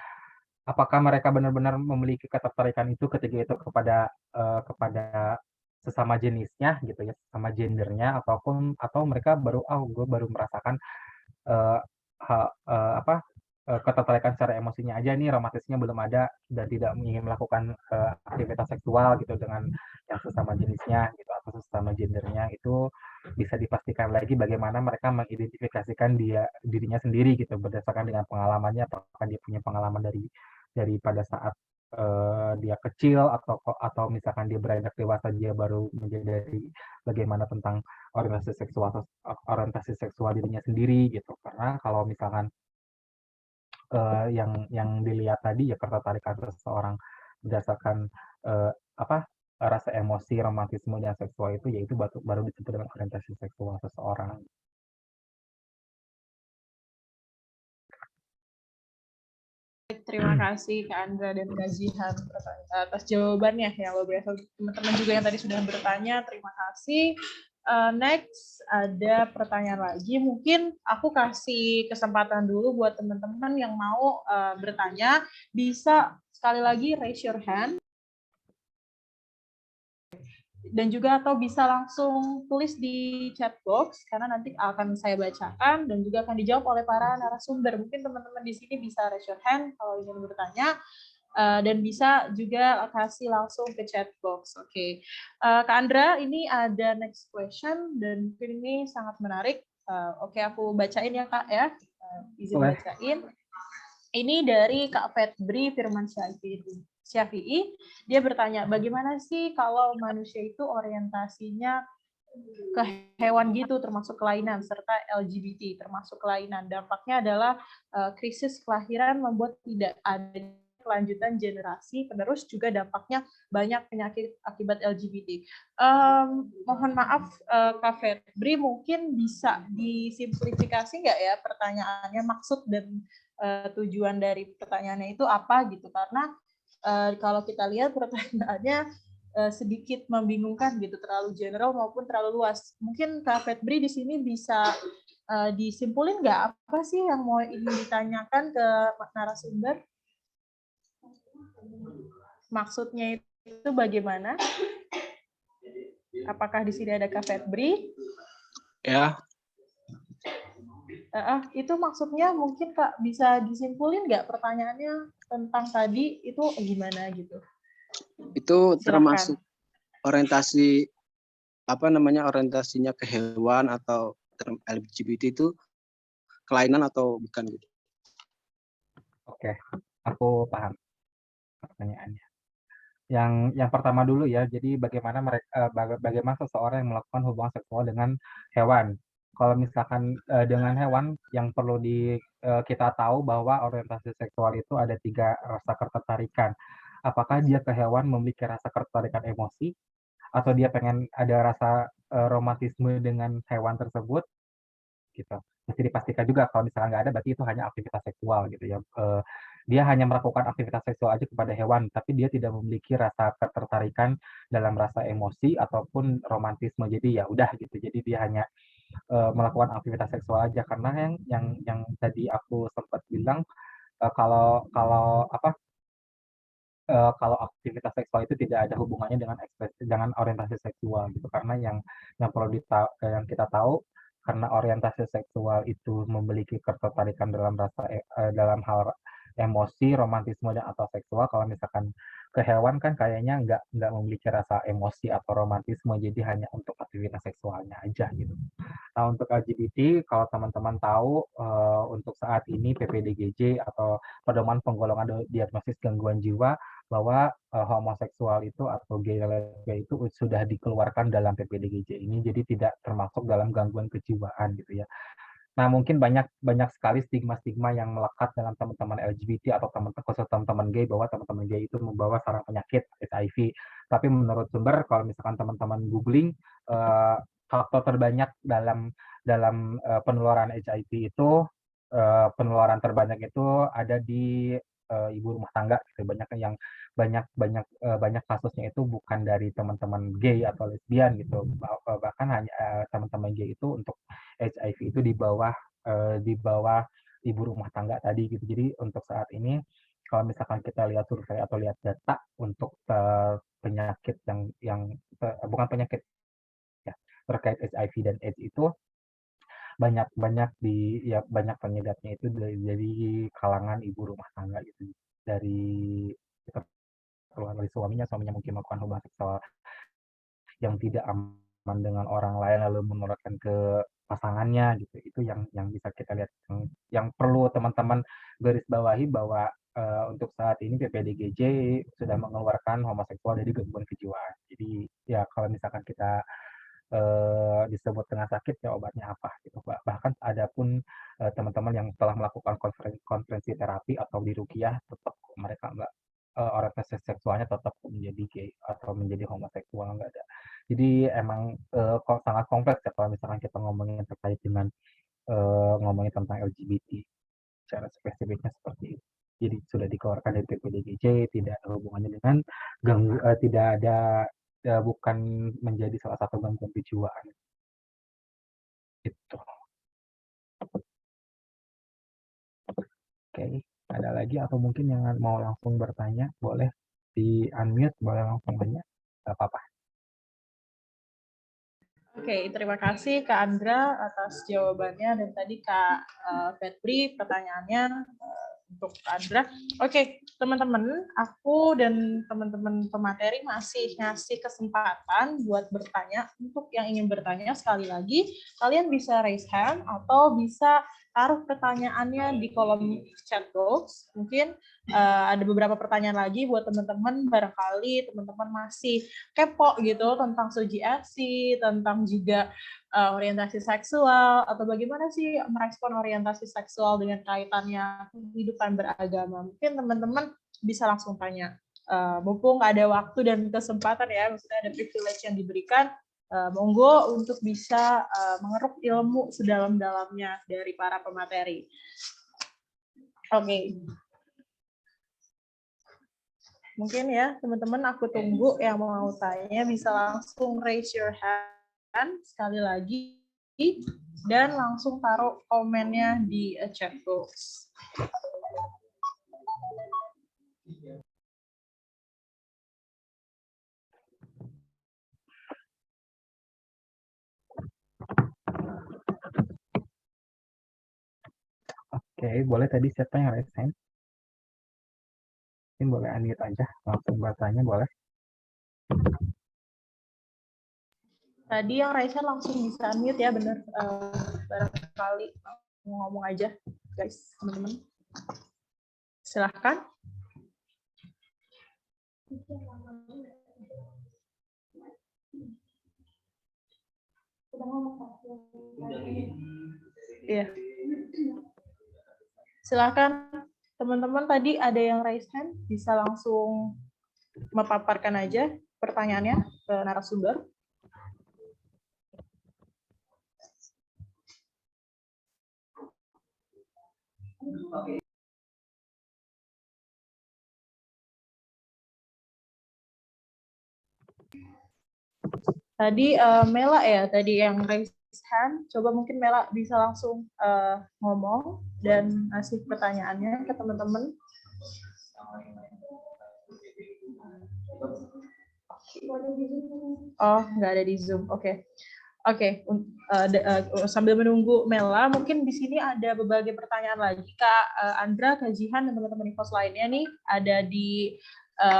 apakah mereka benar-benar memiliki ketertarikan itu ketika itu kepada sesama jenisnya gitu ya, sesama gendernya atau mereka baru gue baru merasakan eh, apa ketertarikan secara emosinya aja nih, romantisnya belum ada dan tidak ingin melakukan aktivitas seksual gitu dengan yang sesama jenisnya gitu atau sesama gendernya. Itu bisa dipastikan lagi bagaimana mereka mengidentifikasikan dirinya sendiri gitu berdasarkan dengan pengalamannya, apakah dia punya pengalaman dari pada saat dia kecil atau misalkan dia beranjak dewasa dia baru menyadari bagaimana tentang orientasi seksual dirinya sendiri gitu. Karena kalau misalkan yang dilihat tadi ya ketertarikan seseorang berdasarkan apa rasa emosi, romantisme dan seksual itu yaitu baru disebut dengan orientasi seksual seseorang. Terima kasih Kak Andra dan Kak Jihan atas jawabannya yang luar biasa. Teman-teman juga yang tadi sudah bertanya, terima kasih. Next ada pertanyaan lagi. Mungkin aku kasih kesempatan dulu buat teman-teman yang mau bertanya. Bisa sekali lagi raise your hand. Dan juga atau bisa langsung tulis di chat box karena nanti akan saya bacakan dan juga akan dijawab oleh para narasumber. Mungkin teman-teman di sini bisa raise your hand kalau ingin bertanya dan bisa juga kasih langsung ke chat box. Oke. Kak Andra, ini ada next question dan mungkin ini sangat menarik. Oke, aku bacain ya Kak ya. Izin bacain. Ini dari Kak Febri Firman Syafi'i, dia bertanya, bagaimana sih kalau manusia itu orientasinya ke hewan gitu, termasuk kelainan, serta LGBT, termasuk kelainan. Dampaknya adalah krisis kelahiran membuat tidak ada kelanjutan generasi, penerus juga dampaknya banyak penyakit akibat LGBT. Mohon maaf, Kak Febri, mungkin bisa disimplifikasi nggak ya pertanyaannya, maksud dan tujuan dari pertanyaannya itu apa gitu, karena kalau kita lihat pertanyaannya sedikit membingungkan gitu, terlalu general maupun terlalu luas. Mungkin Kak Febri di sini bisa disimpulin nggak apa sih yang mau ingin ditanyakan ke narasumber? Maksudnya itu bagaimana? Apakah di sini ada Kak Febri? Ya. Itu maksudnya mungkin Kak bisa disimpulin nggak pertanyaannya tentang tadi itu gimana gitu? Itu Silakan. termasuk orientasi orientasinya ke hewan atau LGBT itu kelainan atau bukan gitu? Oke, aku paham pertanyaannya. Yang pertama dulu ya, jadi bagaimana seseorang yang melakukan hubungan seksual dengan hewan. Kalau misalkan dengan hewan yang perlu kita tahu bahwa orientasi seksual itu ada 3 rasa ketertarikan. Apakah dia ke hewan memiliki rasa ketertarikan emosi atau dia pengen ada rasa romantisme dengan hewan tersebut gitu. Mesti dipastikan juga kalau misalnya nggak ada berarti itu hanya aktivitas seksual gitu ya. Dia hanya melakukan aktivitas seksual aja kepada hewan, tapi dia tidak memiliki rasa ketertarikan dalam rasa emosi ataupun romantisme. Jadi ya udah gitu. Jadi dia hanya melakukan aktivitas seksual aja karena yang tadi aku sempat bilang kalau kalau aktivitas seksual itu tidak ada hubungannya dengan orientasi seksual gitu karena yang perlu yang kita tahu karena orientasi seksual itu memiliki ketertarikan dalam hal emosi, romantisme dan atau seksual. Kalau misalkan ke hewan kan kayaknya nggak memiliki rasa emosi atau romantisme, jadi hanya untuk aktivitas seksualnya aja gitu. Nah, untuk LGBT, kalau teman-teman tahu, untuk saat ini PPDGJ atau Pedoman Penggolongan Diagnosis Gangguan Jiwa bahwa homoseksual itu atau gay lesbian itu sudah dikeluarkan dalam PPDGJ ini, jadi tidak termasuk dalam gangguan kejiwaan gitu ya. Nah, mungkin banyak sekali stigma-stigma yang melekat dalam teman-teman LGBT atau teman-teman gay bahwa teman-teman gay itu membawa sarang penyakit HIV. Tapi menurut sumber, kalau misalkan teman-teman googling, faktor terbanyak dalam dalam penularan HIV itu penularan terbanyak itu ada di ibu rumah tangga gitu. Banyak kasusnya itu bukan dari teman-teman gay atau lesbian gitu. Bahkan hanya teman-teman gay itu untuk HIV itu di bawah ibu rumah tangga tadi gitu. Jadi untuk saat ini kalau misalkan kita lihat survei atau lihat data untuk penyakit bukan penyakit ya, terkait HIV dan AIDS itu banyak penyebabnya itu dari kalangan ibu rumah tangga gitu, dari keluar dari suaminya mungkin melakukan hubungan seksual yang tidak aman dengan orang lain lalu menularkan ke pasangannya gitu. Itu yang bisa kita lihat, yang perlu teman-teman garis bawahi bahwa untuk saat ini PPDGJ sudah mengeluarkan homoseksual dari gangguan kejiwaan. Jadi ya kalau misalkan kita disebut dengan sakit ya obatnya apa gitu. Bahkan ada pun teman-teman yang telah melakukan konferensi terapi atau di ruqyah tetap mereka nggak orientasi seksualnya tetap menjadi gay atau menjadi homoseksual, nggak ada. Jadi emang kok sangat kompleks ya kalau misalkan kita ngomongin terkait dengan ngomongin tentang LGBT secara spesifiknya seperti itu. Jadi sudah dikeluarkan dari PPDGJ, tidak ada hubungannya dengan tidak ada bukan menjadi salah satu gangguan kejiwaan. Gitu. Oke, ada lagi atau mungkin yang mau langsung bertanya, boleh di unmute, boleh langsung tanya, nggak apa-apa. Oke, terima kasih Kak Andra atas jawabannya dan tadi Kak Febri pertanyaannya untuk Kak Andra. Oke, teman-teman, aku dan teman-teman pemateri masih ngasih kesempatan buat bertanya. Untuk yang ingin bertanya, sekali lagi, kalian bisa raise hand atau bisa taruh pertanyaannya di kolom chat box. Mungkin ada beberapa pertanyaan lagi buat teman-teman, barangkali teman-teman masih kepo gitu tentang SUGI-FC, tentang juga orientasi seksual, atau bagaimana sih merespon orientasi seksual dengan kaitannya kehidupan beragama. Mungkin teman-teman bisa langsung tanya. Mumpung ada waktu dan kesempatan ya, maksudnya ada privilege yang diberikan, monggo untuk bisa mengeruk ilmu sedalam-dalamnya dari para pemateri. Oke. Mungkin ya, teman-teman, aku tunggu yang mau tanya bisa langsung raise your hand sekali lagi dan langsung taruh komennya di chat box. Oke, boleh tadi siapa yang raise hand? Mungkin boleh unmute aja, langsung bertanya boleh. Tadi yang raise hand langsung bisa unmute ya, bener. Barangkali mau ngomong aja, guys, teman-teman. Silahkan. Iya. Silakan teman-teman, tadi ada yang raise hand, bisa langsung memaparkan aja pertanyaannya ke narasumber. Tadi Mela ya, tadi yang raise hand. Coba mungkin Mela bisa langsung ngomong dan ngasih pertanyaannya ke teman-teman. Oh, nggak ada di Zoom. Oke. Oke, sambil menunggu Mela, mungkin di sini ada berbagai pertanyaan lagi. Kak Andra, Kak Jihan, dan teman-teman infos lainnya nih ada di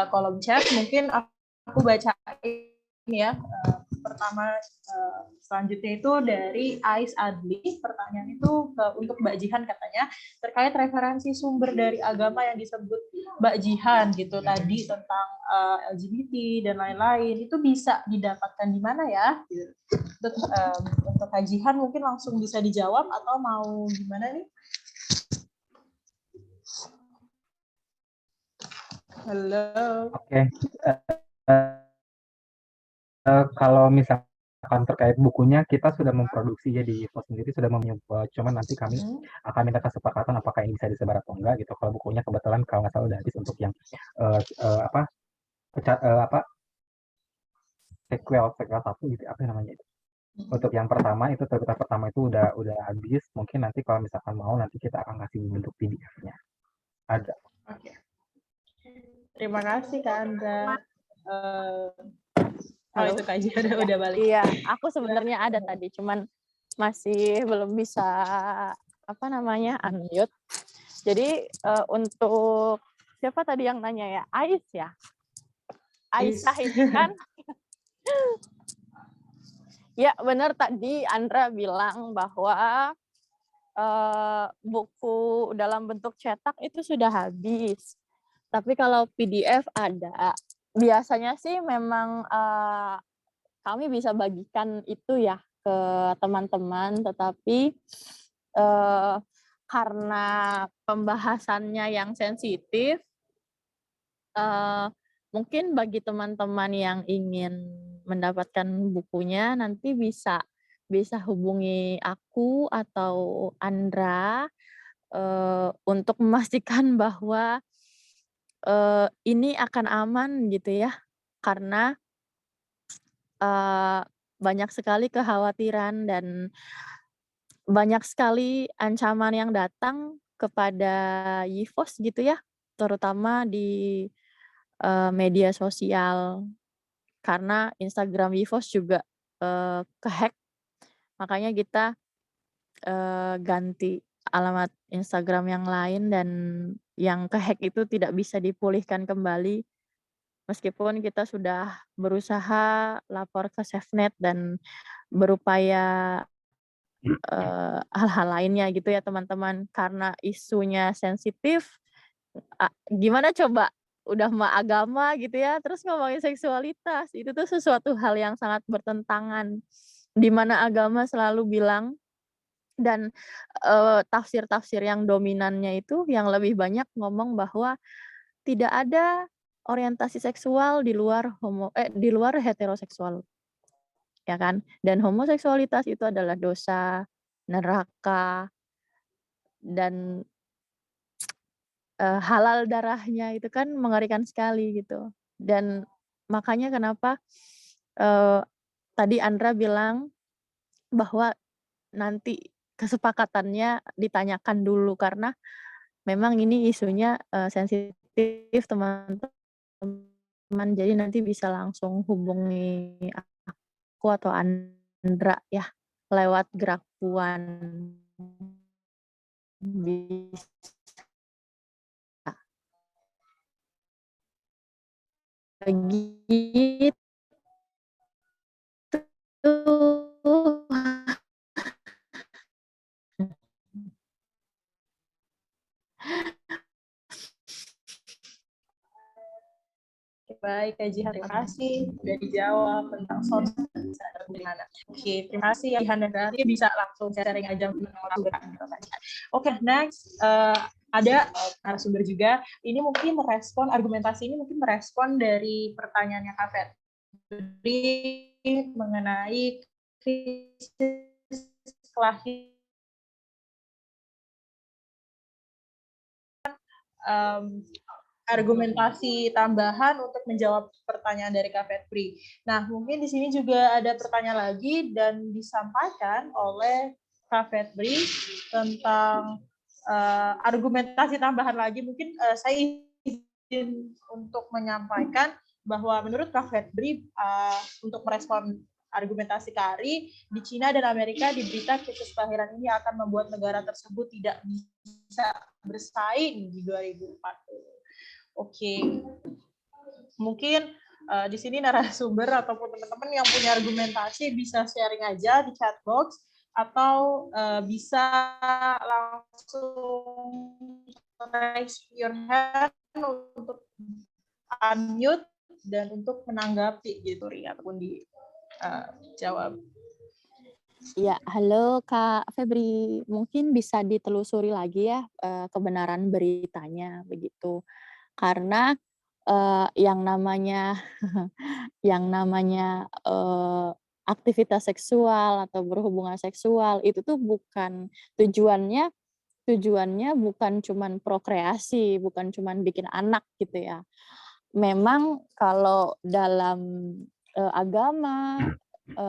kolom chat. Mungkin aku bacain ya. Pertama, selanjutnya itu dari Ais Adli. Pertanyaan itu untuk Mbak Jihan katanya, terkait referensi sumber dari agama yang disebut Mbak Jihan gitu tadi tentang LGBT dan lain-lain, itu bisa didapatkan di mana ya? Untuk Kak Jihan mungkin langsung bisa dijawab atau mau gimana nih? Halo. Oke. Kalau misalkan misalkan terkait bukunya kita sudah memproduksi ya di pos sendiri sudah membuat, cuman nanti kami akan minta kesepakatan apakah ini bisa disebar atau enggak gitu. Kalau bukunya kebetulan kalau nggak salah udah habis untuk yang apa apa sequel 1 gitu apa namanya itu. Untuk yang pertama itu terbitan pertama itu udah habis. Mungkin nanti kalau misalkan mau nanti kita akan kasih bentuk PDF-nya. Ada. Oke. Terima kasih Kak Andra. Oh Halo? itu Kak Ji udah balik. Iya, aku sebenarnya ada tadi, cuman masih belum bisa unmute. Jadi untuk siapa tadi yang nanya ya? Ais ya? Aisyah ini kan? Ya benar tadi Andra bilang bahwa buku dalam bentuk cetak itu sudah habis. Tapi kalau PDF ada. Biasanya sih memang kami bisa bagikan itu ya ke teman-teman, tetapi karena pembahasannya yang sensitif, mungkin bagi teman-teman yang ingin mendapatkan bukunya nanti bisa hubungi aku atau Andra untuk memastikan bahwa ini akan aman gitu ya, karena banyak sekali kekhawatiran dan banyak sekali ancaman yang datang kepada Yivos gitu ya, terutama di media sosial. Karena Instagram Yivos juga ke-hack, makanya kita ganti alamat Instagram yang lain dan yang ke-hack itu tidak bisa dipulihkan kembali. Meskipun kita sudah berusaha lapor ke SafeNet dan berupaya hal-hal lainnya gitu ya teman-teman, karena isunya sensitif, gimana coba udah mah agama gitu ya, terus ngomongin seksualitas, itu tuh sesuatu hal yang sangat bertentangan, di mana agama selalu bilang dan tafsir-tafsir yang dominannya itu yang lebih banyak ngomong bahwa tidak ada orientasi seksual di luar di luar heteroseksual, ya kan? Dan homoseksualitas itu adalah dosa, neraka, dan halal darahnya itu kan mengerikan sekali gitu. Dan makanya kenapa tadi Andra bilang bahwa nanti kesepakatannya ditanyakan dulu karena memang ini isunya sensitif teman-teman. Jadi nanti bisa langsung hubungi aku atau Andra ya lewat Gerak Puan. Bisa. Begitu. Baik, Kak Jihan, terima kasih sudah dijawab tentang source di mana. Oke, terima kasih ya Jihan dan Rati, bisa langsung sharing aja tentang narasumber. Oke, next ada narasumber juga. Ini mungkin merespon argumentasi ini mungkin merespon dari pertanyaannya Kak Febri mengenai krisis kelahiran. Argumentasi tambahan untuk menjawab pertanyaan dari Kak Febri. Nah, mungkin di sini juga ada pertanyaan lagi dan disampaikan oleh Kak Febri tentang argumentasi tambahan lagi. Mungkin saya izin untuk menyampaikan bahwa menurut Kak Febri untuk merespon argumentasi Kari, di Cina dan Amerika di berita krisis kelahiran ini akan membuat negara tersebut tidak bisa bersaing di 2040. Oke, mungkin di sini narasumber ataupun teman-teman yang punya argumentasi bisa sharing aja di chat box atau bisa langsung raise your hand untuk unmute dan untuk menanggapi gitu ataupun dijawab. Ya, halo Kak Febri. Mungkin bisa ditelusuri lagi ya kebenaran beritanya begitu. Karena yang namanya aktivitas seksual atau berhubungan seksual itu tuh bukan tujuannya bukan cuman prokreasi, bukan cuman bikin anak gitu ya. Memang kalau dalam agama,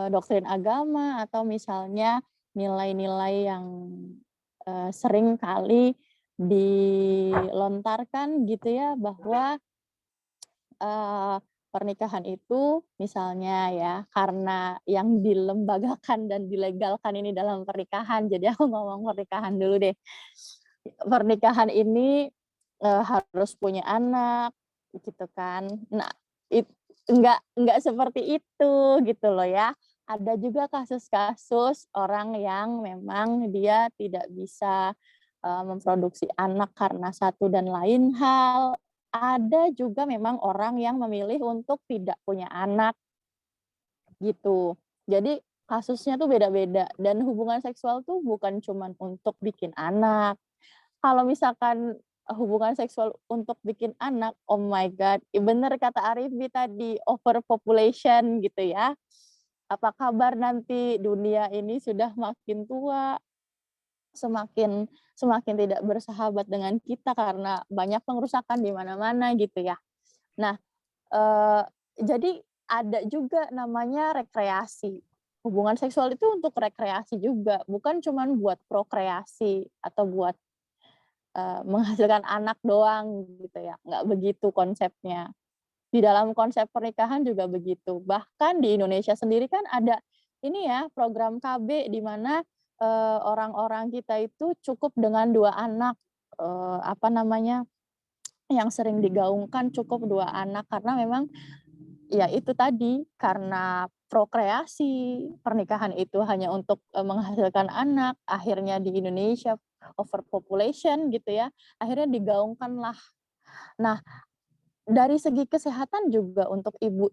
doktrin agama atau misalnya nilai-nilai yang sering kali dilontarkan gitu ya, bahwa pernikahan itu misalnya ya, karena yang dilembagakan dan dilegalkan ini dalam pernikahan, jadi aku ngomong pernikahan dulu deh. Pernikahan ini harus punya anak gitu kan. Nah, enggak seperti itu gitu loh ya. Ada juga kasus-kasus orang yang memang dia tidak bisa memproduksi anak karena satu dan lain hal. Ada juga memang orang yang memilih untuk tidak punya anak gitu. Jadi kasusnya tuh beda-beda dan hubungan seksual tuh bukan cuman untuk bikin anak. Kalau misalkan hubungan seksual untuk bikin anak, oh my God, bener kata Arifi tadi, overpopulation gitu ya. Apa kabar nanti dunia ini sudah makin tua, semakin tidak bersahabat dengan kita karena banyak pengerusakan di mana-mana gitu ya. Nah, jadi ada juga namanya rekreasi. Hubungan seksual itu untuk rekreasi juga, bukan cuman buat prokreasi atau buat menghasilkan anak doang gitu ya, nggak begitu konsepnya. Di dalam konsep pernikahan juga begitu. Bahkan di Indonesia sendiri kan ada ini ya, program KB di mana orang-orang kita itu cukup dengan 2 anak, apa namanya, yang sering digaungkan cukup 2 anak karena memang ya itu tadi, karena prokreasi, pernikahan itu hanya untuk menghasilkan anak, akhirnya di Indonesia overpopulation gitu ya, akhirnya digaungkanlah. Nah, dari segi kesehatan juga untuk ibu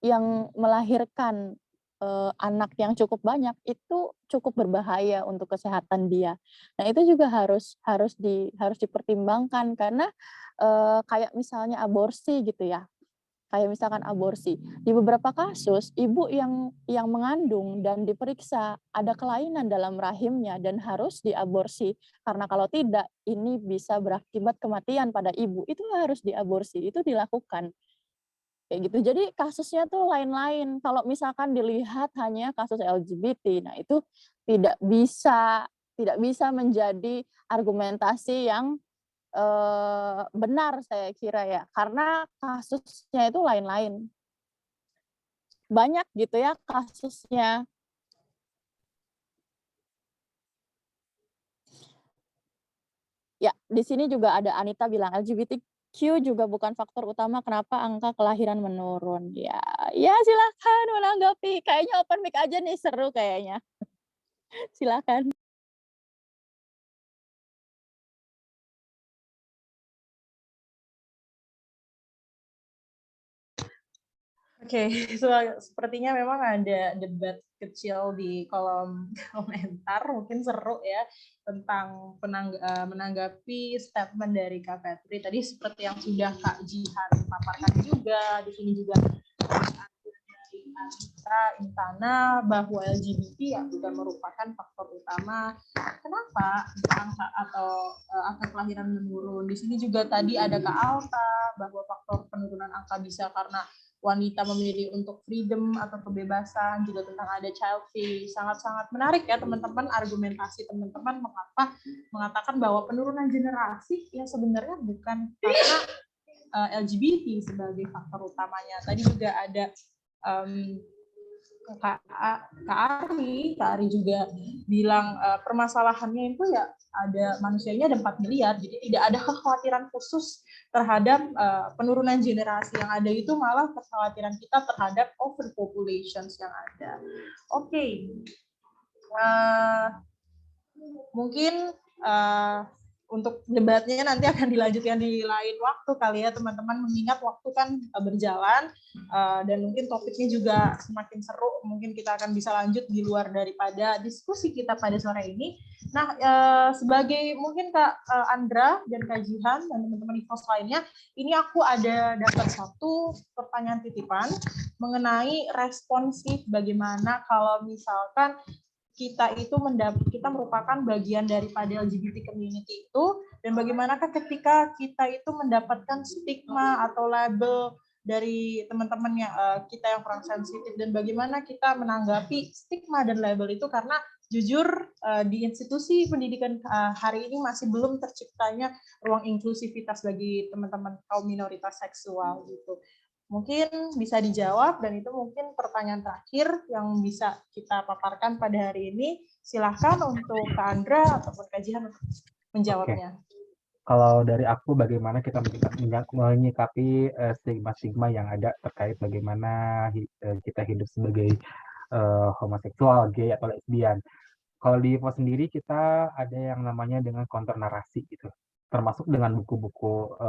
yang melahirkan anak yang cukup banyak itu cukup berbahaya untuk kesehatan dia. Nah, itu juga harus dipertimbangkan karena kayak misalnya aborsi gitu ya. Kayak misalkan aborsi. Di beberapa kasus, ibu yang mengandung dan diperiksa ada kelainan dalam rahimnya dan harus diaborsi. Karena kalau tidak, ini bisa berakibat kematian pada ibu. Itu harus diaborsi, itu dilakukan. Kayak gitu. Jadi kasusnya tuh lain-lain. Kalau misalkan dilihat hanya kasus LGBT, nah itu tidak bisa menjadi argumentasi yang benar saya kira ya, karena kasusnya itu lain-lain. Banyak gitu ya kasusnya. Ya, di sini juga ada Anita bilang LGBTQ juga bukan faktor utama kenapa angka kelahiran menurun. Ya silakan menanggapi. Kayaknya open mic aja nih, seru kayaknya. Silakan. Oke, sepertinya memang ada debat kecil di kolom komentar, mungkin seru ya, tentang menanggapi statement dari Kak Fetri. Tadi seperti yang sudah Kak Jihan paparkan juga, di sini juga dari Anita Intana bahwa LGBT ya bukan merupakan faktor utama. Kenapa angka atau angka kelahiran menurun? Di sini juga tadi ada Kak Alta bahwa faktor penurunan angka bisa karena wanita memilih untuk freedom atau kebebasan, juga tentang ada child free. Sangat-sangat menarik ya teman-teman, argumentasi teman-teman mengapa mengatakan bahwa penurunan generasi ya sebenarnya bukan karena LGBT sebagai faktor utamanya. Tadi juga ada Kak Ari juga bilang permasalahannya itu ya ada manusianya ada 4 miliar, jadi tidak ada kekhawatiran khusus terhadap penurunan generasi. Yang ada itu malah kekhawatiran kita terhadap overpopulation yang ada. Oke. Mungkin untuk debatnya nanti akan dilanjutkan di lain waktu kali ya teman-teman, mengingat waktu kan berjalan dan mungkin topiknya juga semakin seru, mungkin kita akan bisa lanjut di luar daripada diskusi kita pada sore ini. Nah, sebagai mungkin Kak Andra dan Kak Jihan dan teman-teman IFOS lainnya, ini aku ada dapat satu pertanyaan titipan mengenai responsif bagaimana kalau misalkan kita merupakan bagian daripada LGBT community itu, dan bagaimanakah ketika kita itu mendapatkan stigma atau label dari teman-teman kita yang kurang sensitif, dan bagaimana kita menanggapi stigma dan label itu, karena jujur di institusi pendidikan hari ini masih belum terciptanya ruang inklusivitas bagi teman-teman kaum minoritas seksual gitu. Mungkin bisa dijawab, dan itu mungkin pertanyaan terakhir yang bisa kita paparkan pada hari ini. Silahkan untuk Kak Andra ataupun Kak Jihan untuk menjawabnya. Kalau dari aku, bagaimana kita menyikapi stigma-stigma yang ada terkait bagaimana kita hidup sebagai homoseksual, gay, atau lesbian. Kalau di IFOS sendiri kita ada yang namanya dengan counter narasi gitu, termasuk dengan buku-buku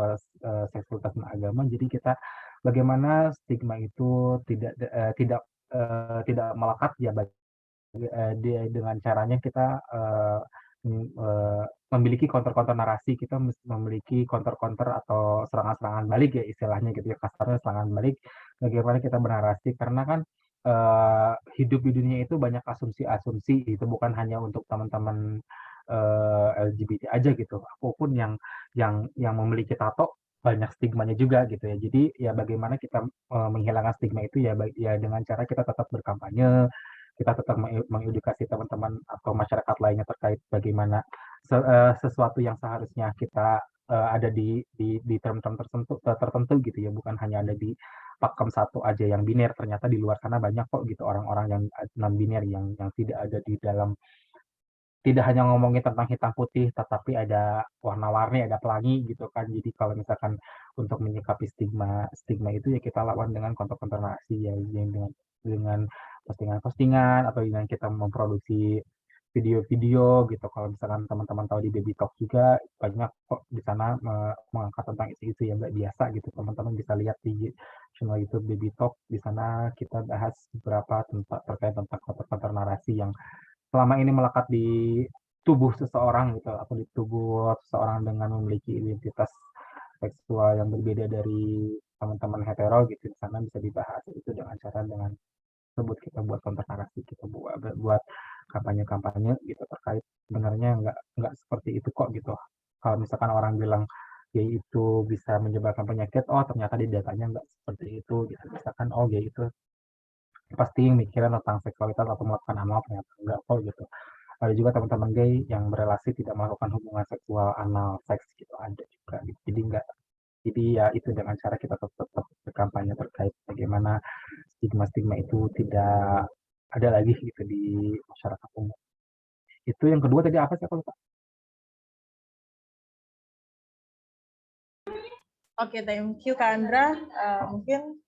seksualitas dan agama. Jadi kita bagaimana stigma itu tidak melekat ya, dengan caranya kita memiliki counter narasi, kita memiliki counter atau serangan-serangan balik ya istilahnya gitu ya, kasarnya serangan balik. Bagaimana kita bernarasi, karena kan hidup di dunia itu banyak asumsi-asumsi, itu bukan hanya untuk teman-teman LGBT aja gitu. Aku pun yang memiliki tato banyak stigmanya juga gitu ya. Jadi ya bagaimana kita menghilangkan stigma itu ya dengan cara kita tetap berkampanye, kita tetap mengedukasi teman-teman atau masyarakat lainnya terkait bagaimana sesuatu yang seharusnya kita ada di term-term tertentu gitu ya, bukan hanya ada di pakem satu aja yang biner. Ternyata di luar sana banyak kok gitu orang-orang yang non biner yang tidak ada di dalam, tidak hanya ngomongin tentang hitam putih, tetapi ada warna-warni, ada pelangi gitu kan. Jadi kalau misalkan untuk menyikapi stigma itu ya kita lawan dengan counter narasi ya, dengan postingan-postingan, atau dengan kita memproduksi video-video gitu. Kalau misalkan teman-teman tahu di Baby Talk juga banyak kok di sana mengangkat tentang isu-isu yang nggak biasa gitu. Teman-teman bisa lihat di channel YouTube Baby Talk, di sana kita bahas beberapa terkait tentang counter narasi yang selama ini melekat di tubuh seseorang gitu, atau di tubuh seseorang dengan memiliki identitas seksual yang berbeda dari teman-teman hetero gitu. Di sana bisa dibahas itu dengan cara tersebut, kita buat counter narasi, kita buat kampanye-kampanye gitu terkait sebenarnya nggak seperti itu kok gitu. Kalau misalkan orang bilang gay itu bisa menyebabkan penyakit, oh ternyata di datanya nggak seperti itu gitu. Misalkan oh gay itu pasti mikirin tentang seksualitas atau melakukan anal, ternyata enggak kok gitu. Ada juga teman-teman gay yang berelasi tidak melakukan hubungan seksual anal seks gitu, ada juga gitu. Jadi ya itu dengan cara kita tetap berkampanye terkait bagaimana stigma-stigma itu tidak ada lagi gitu di masyarakat umum. Itu yang kedua tadi apa sih aku lupa? Oke, thank you Kak Andra. Mungkin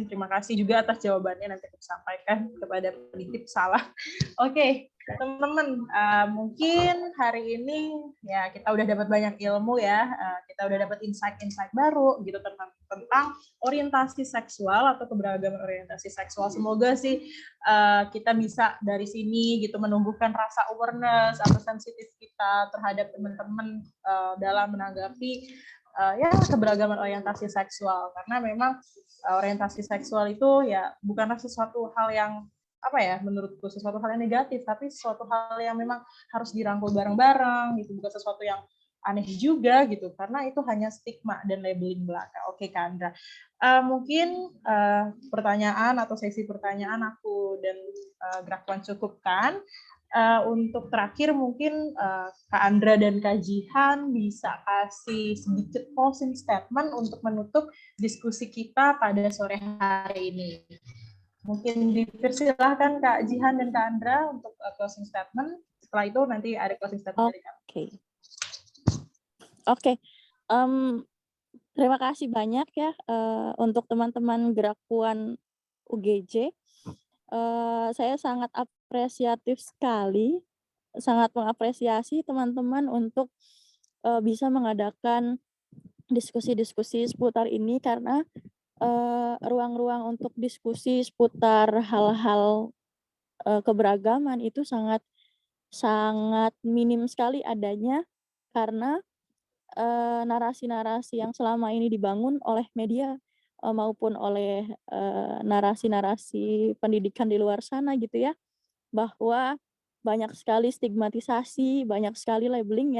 terima kasih juga atas jawabannya, nanti aku sampaikan kepada penitip salah. Oke, teman-teman, mungkin hari ini ya kita udah dapat banyak ilmu ya, kita udah dapat insight-insight baru gitu tentang orientasi seksual atau keberagaman orientasi seksual. Semoga sih kita bisa dari sini gitu menumbuhkan rasa awareness atau sensitif kita terhadap teman-teman dalam menanggapi ya keberagaman orientasi seksual, karena memang orientasi seksual itu ya bukanlah sesuatu hal yang apa ya, menurutku sesuatu hal yang negatif, tapi sesuatu hal yang memang harus dirangkul bareng-bareng gitu, bukan sesuatu yang aneh juga gitu, karena itu hanya stigma dan labeling belaka. Oke Kak Andra, mungkin pertanyaan atau sesi pertanyaan aku dan Grakwan cukupkan. Untuk terakhir mungkin Kak Andra dan Kak Jihan bisa kasih sedikit closing statement untuk menutup diskusi kita pada sore hari ini. Mungkin dipersilahkan Kak Jihan dan Kak Andra untuk closing statement. Setelah itu nanti ada closing statement dari kami. Oke. Terima kasih banyak ya untuk teman-teman Gerakuan UGJ. Saya sangat apresiatif sekali sangat mengapresiasi teman-teman untuk bisa mengadakan diskusi-diskusi seputar ini karena ruang-ruang untuk diskusi seputar hal-hal keberagaman itu sangat minim sekali adanya karena narasi-narasi yang selama ini dibangun oleh media maupun oleh narasi-narasi pendidikan di luar sana gitu ya, bahwa banyak sekali stigmatisasi, banyak sekali labeling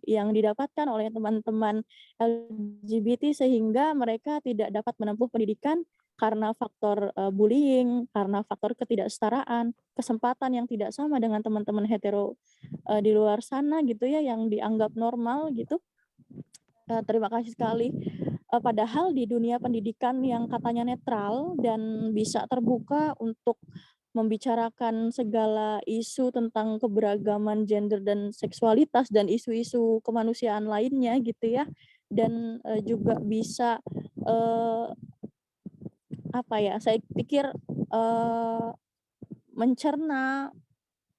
yang didapatkan oleh teman-teman LGBT sehingga mereka tidak dapat menempuh pendidikan karena faktor bullying, karena faktor ketidaksetaraan, kesempatan yang tidak sama dengan teman-teman hetero di luar sana gitu ya, yang dianggap normal gitu. Terima kasih sekali. Padahal di dunia pendidikan yang katanya netral dan bisa terbuka untuk membicarakan segala isu tentang keberagaman gender dan seksualitas dan isu-isu kemanusiaan lainnya gitu ya, dan juga bisa saya pikir mencerna,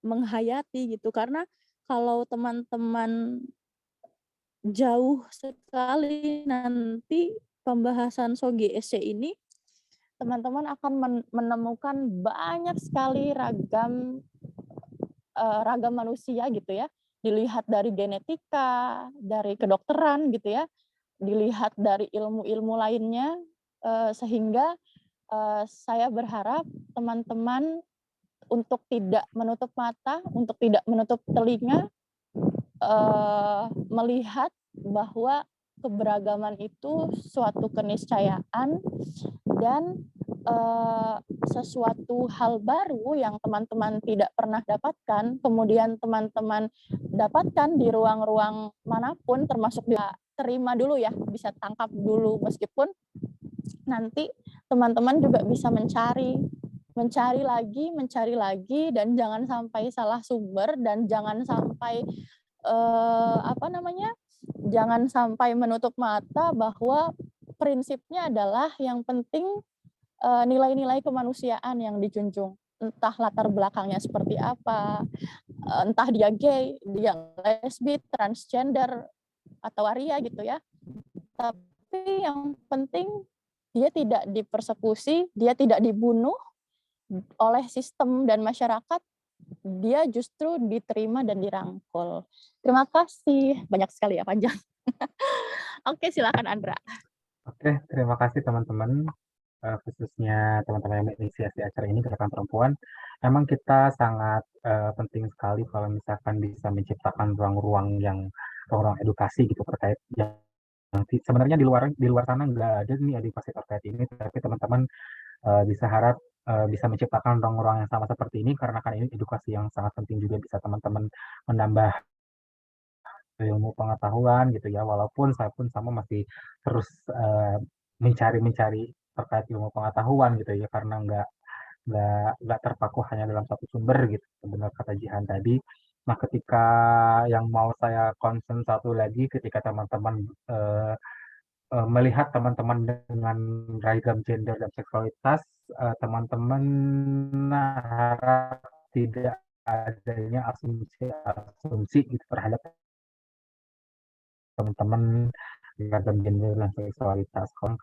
menghayati gitu, karena kalau teman-teman jauh sekali nanti pembahasan SOGSC ini, teman-teman akan menemukan banyak sekali ragam manusia gitu ya. Dilihat dari genetika, dari kedokteran gitu ya, dilihat dari ilmu-ilmu lainnya, sehingga saya berharap teman-teman untuk tidak menutup mata, untuk tidak menutup telinga, melihat bahwa keberagaman itu suatu keniscayaan dan sesuatu hal baru yang teman-teman tidak pernah dapatkan, kemudian teman-teman dapatkan di ruang-ruang manapun, termasuk terima dulu ya, bisa tangkap dulu, meskipun nanti teman-teman juga bisa mencari lagi, dan jangan sampai salah sumber, dan jangan sampai jangan sampai menutup mata bahwa prinsipnya adalah yang penting nilai-nilai kemanusiaan yang dijunjung, entah latar belakangnya seperti apa, entah dia gay, dia lesbi, transgender, atau waria gitu ya. Tapi yang penting dia tidak dipersekusi, dia tidak dibunuh oleh sistem dan masyarakat, dia justru diterima dan dirangkul. Terima kasih. Banyak sekali ya, panjang. Oke, silakan Andra. Oke, terima kasih teman-teman, khususnya teman-teman yang menginisiasi acara ini, Gerakan Perempuan. Memang kita sangat penting sekali kalau misalkan bisa menciptakan ruang-ruang edukasi gitu terkait yang sebenarnya di luar sana nggak ada nih edukasi terkait ini, tapi teman-teman bisa menciptakan ruang-ruang yang sama seperti ini karena kan ini edukasi yang sangat penting juga, bisa teman-teman menambah ilmu pengetahuan gitu ya, walaupun saya pun sama masih terus mencari terkait ilmu pengetahuan gitu ya, karena nggak terpaku hanya dalam satu sumber gitu, benar kata Jihan tadi. Nah, ketika yang mau saya concern satu lagi, ketika teman-teman melihat teman-teman dengan ragam gender dan seksualitas, teman-teman harap tidak adanya asumsi gitu terhadap teman-teman ragam gender dan seksualitas. Kalau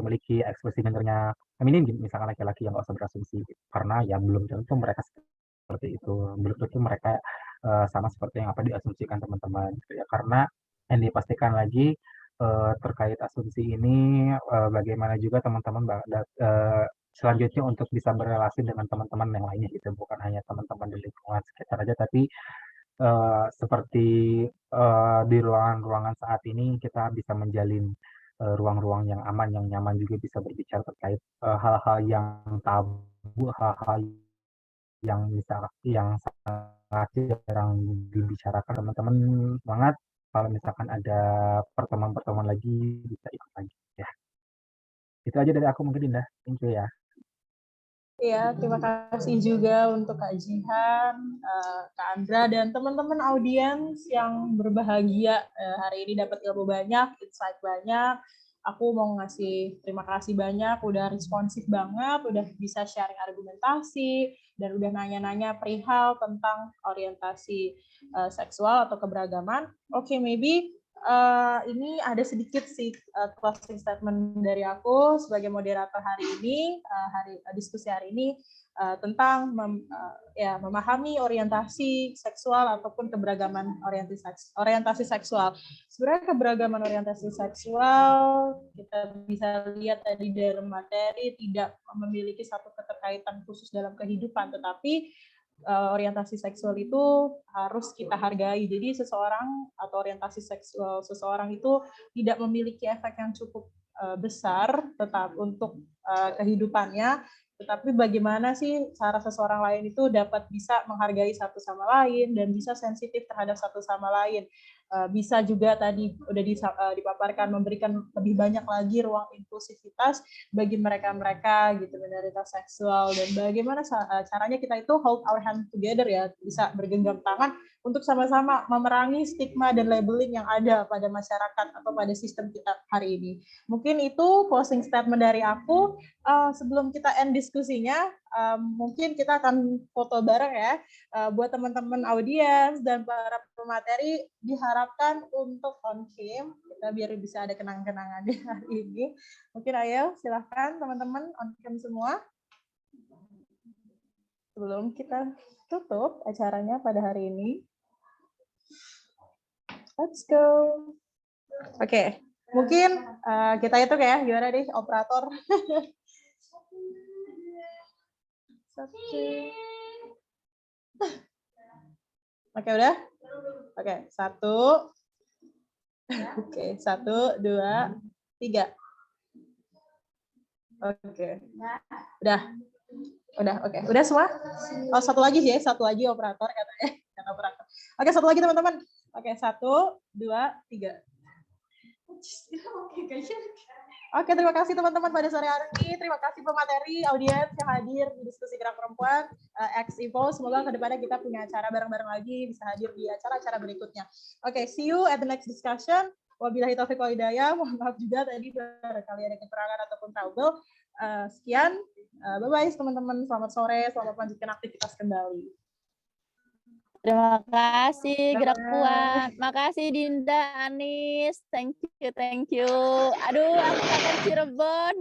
memiliki ekspresi gendernya feminin, misalkan laki-laki, yang nggak usah berasumsi, gitu. Karena ya belum tentu mereka seperti itu, belum tentu mereka sama seperti yang apa diasumsikan teman-teman, gitu ya. Karena yang dipastikan lagi terkait asumsi ini, bagaimana juga teman-teman selanjutnya untuk bisa berrelasi dengan teman-teman yang lainnya gitu, bukan hanya teman-teman di lingkungan sekitar aja, tapi seperti di ruangan-ruangan saat ini kita bisa menjalin ruang-ruang yang aman, yang nyaman, juga bisa berbicara terkait hal-hal yang tabu, hal-hal yang sangat jarang dibicarakan. Teman-teman semangat, kalau misalkan ada pertemuan-pertemuan lagi bisa ikut lagi ya. Itu aja dari aku mungkin, Dinda. Thank you ya. Ya, terima kasih juga untuk Kak Jihan, Kak Andra, dan teman-teman audiens yang berbahagia hari ini dapat ilmu banyak, insight banyak. aku mau ngasih terima kasih banyak, udah responsif banget, udah bisa sharing argumentasi, dan udah nanya-nanya perihal tentang orientasi seksual atau keberagaman. Oke, maybe ini ada sedikit sih closing statement dari aku sebagai moderator hari ini, diskusi hari ini tentang memahami orientasi seksual ataupun keberagaman orientasi seksual. Sebenarnya keberagaman orientasi seksual kita bisa lihat tadi dari materi tidak memiliki satu keterkaitan khusus dalam kehidupan, tetapi orientasi seksual itu harus kita hargai. Jadi seseorang atau orientasi seksual seseorang itu tidak memiliki efek yang cukup besar tetap untuk kehidupannya, tetapi bagaimana sih cara seseorang lain itu dapat bisa menghargai satu sama lain dan bisa sensitif terhadap satu sama lain. Bisa juga tadi udah dipaparkan memberikan lebih banyak lagi ruang inklusivitas bagi mereka-mereka gitu minoritas seksual, dan bagaimana caranya kita itu hold our hand together ya, bisa bergenggam tangan untuk sama-sama memerangi stigma dan labeling yang ada pada masyarakat atau pada sistem kita hari ini. Mungkin itu closing statement dari aku. Sebelum kita end diskusinya, mungkin kita akan foto bareng ya. Buat teman-teman audiens dan para pemateri diharapkan untuk on cam, kita biar bisa ada kenang-kenangan di hari ini. Mungkin ayo silahkan teman-teman on cam semua. Sebelum kita tutup acaranya pada hari ini. Let's go. Oke, mungkin kita hitung ya, gimana deh operator? Satu. Oke, udah? Oke, 1. Oke, 1, 2, 3. Oke. Udah, oke. Udah semua? Oh, satu lagi sih, satu lagi operator katanya. Kata operator. Oke, satu lagi teman-teman. Oke, 1, 2, 3. Oke, terima kasih teman-teman pada sore hari ini. Terima kasih pemateri, audiens yang hadir di diskusi Gerak Perempuan X Evo. Semoga kedepannya kita punya acara bareng-bareng lagi, bisa hadir di acara-acara berikutnya. Oke, see you at the next discussion. Wabillahi taufiq wal hidayah. Mohon maaf juga tadi barangkali ada kekurangan ataupun trouble. Sekian. Bye-bye teman-teman. Selamat sore. Selamat melanjutkan aktivitas kembali. Terima kasih Gerak Perempuan. Makasih Dinda, Anis. Thank you. Aduh, aku kangen Cirebon.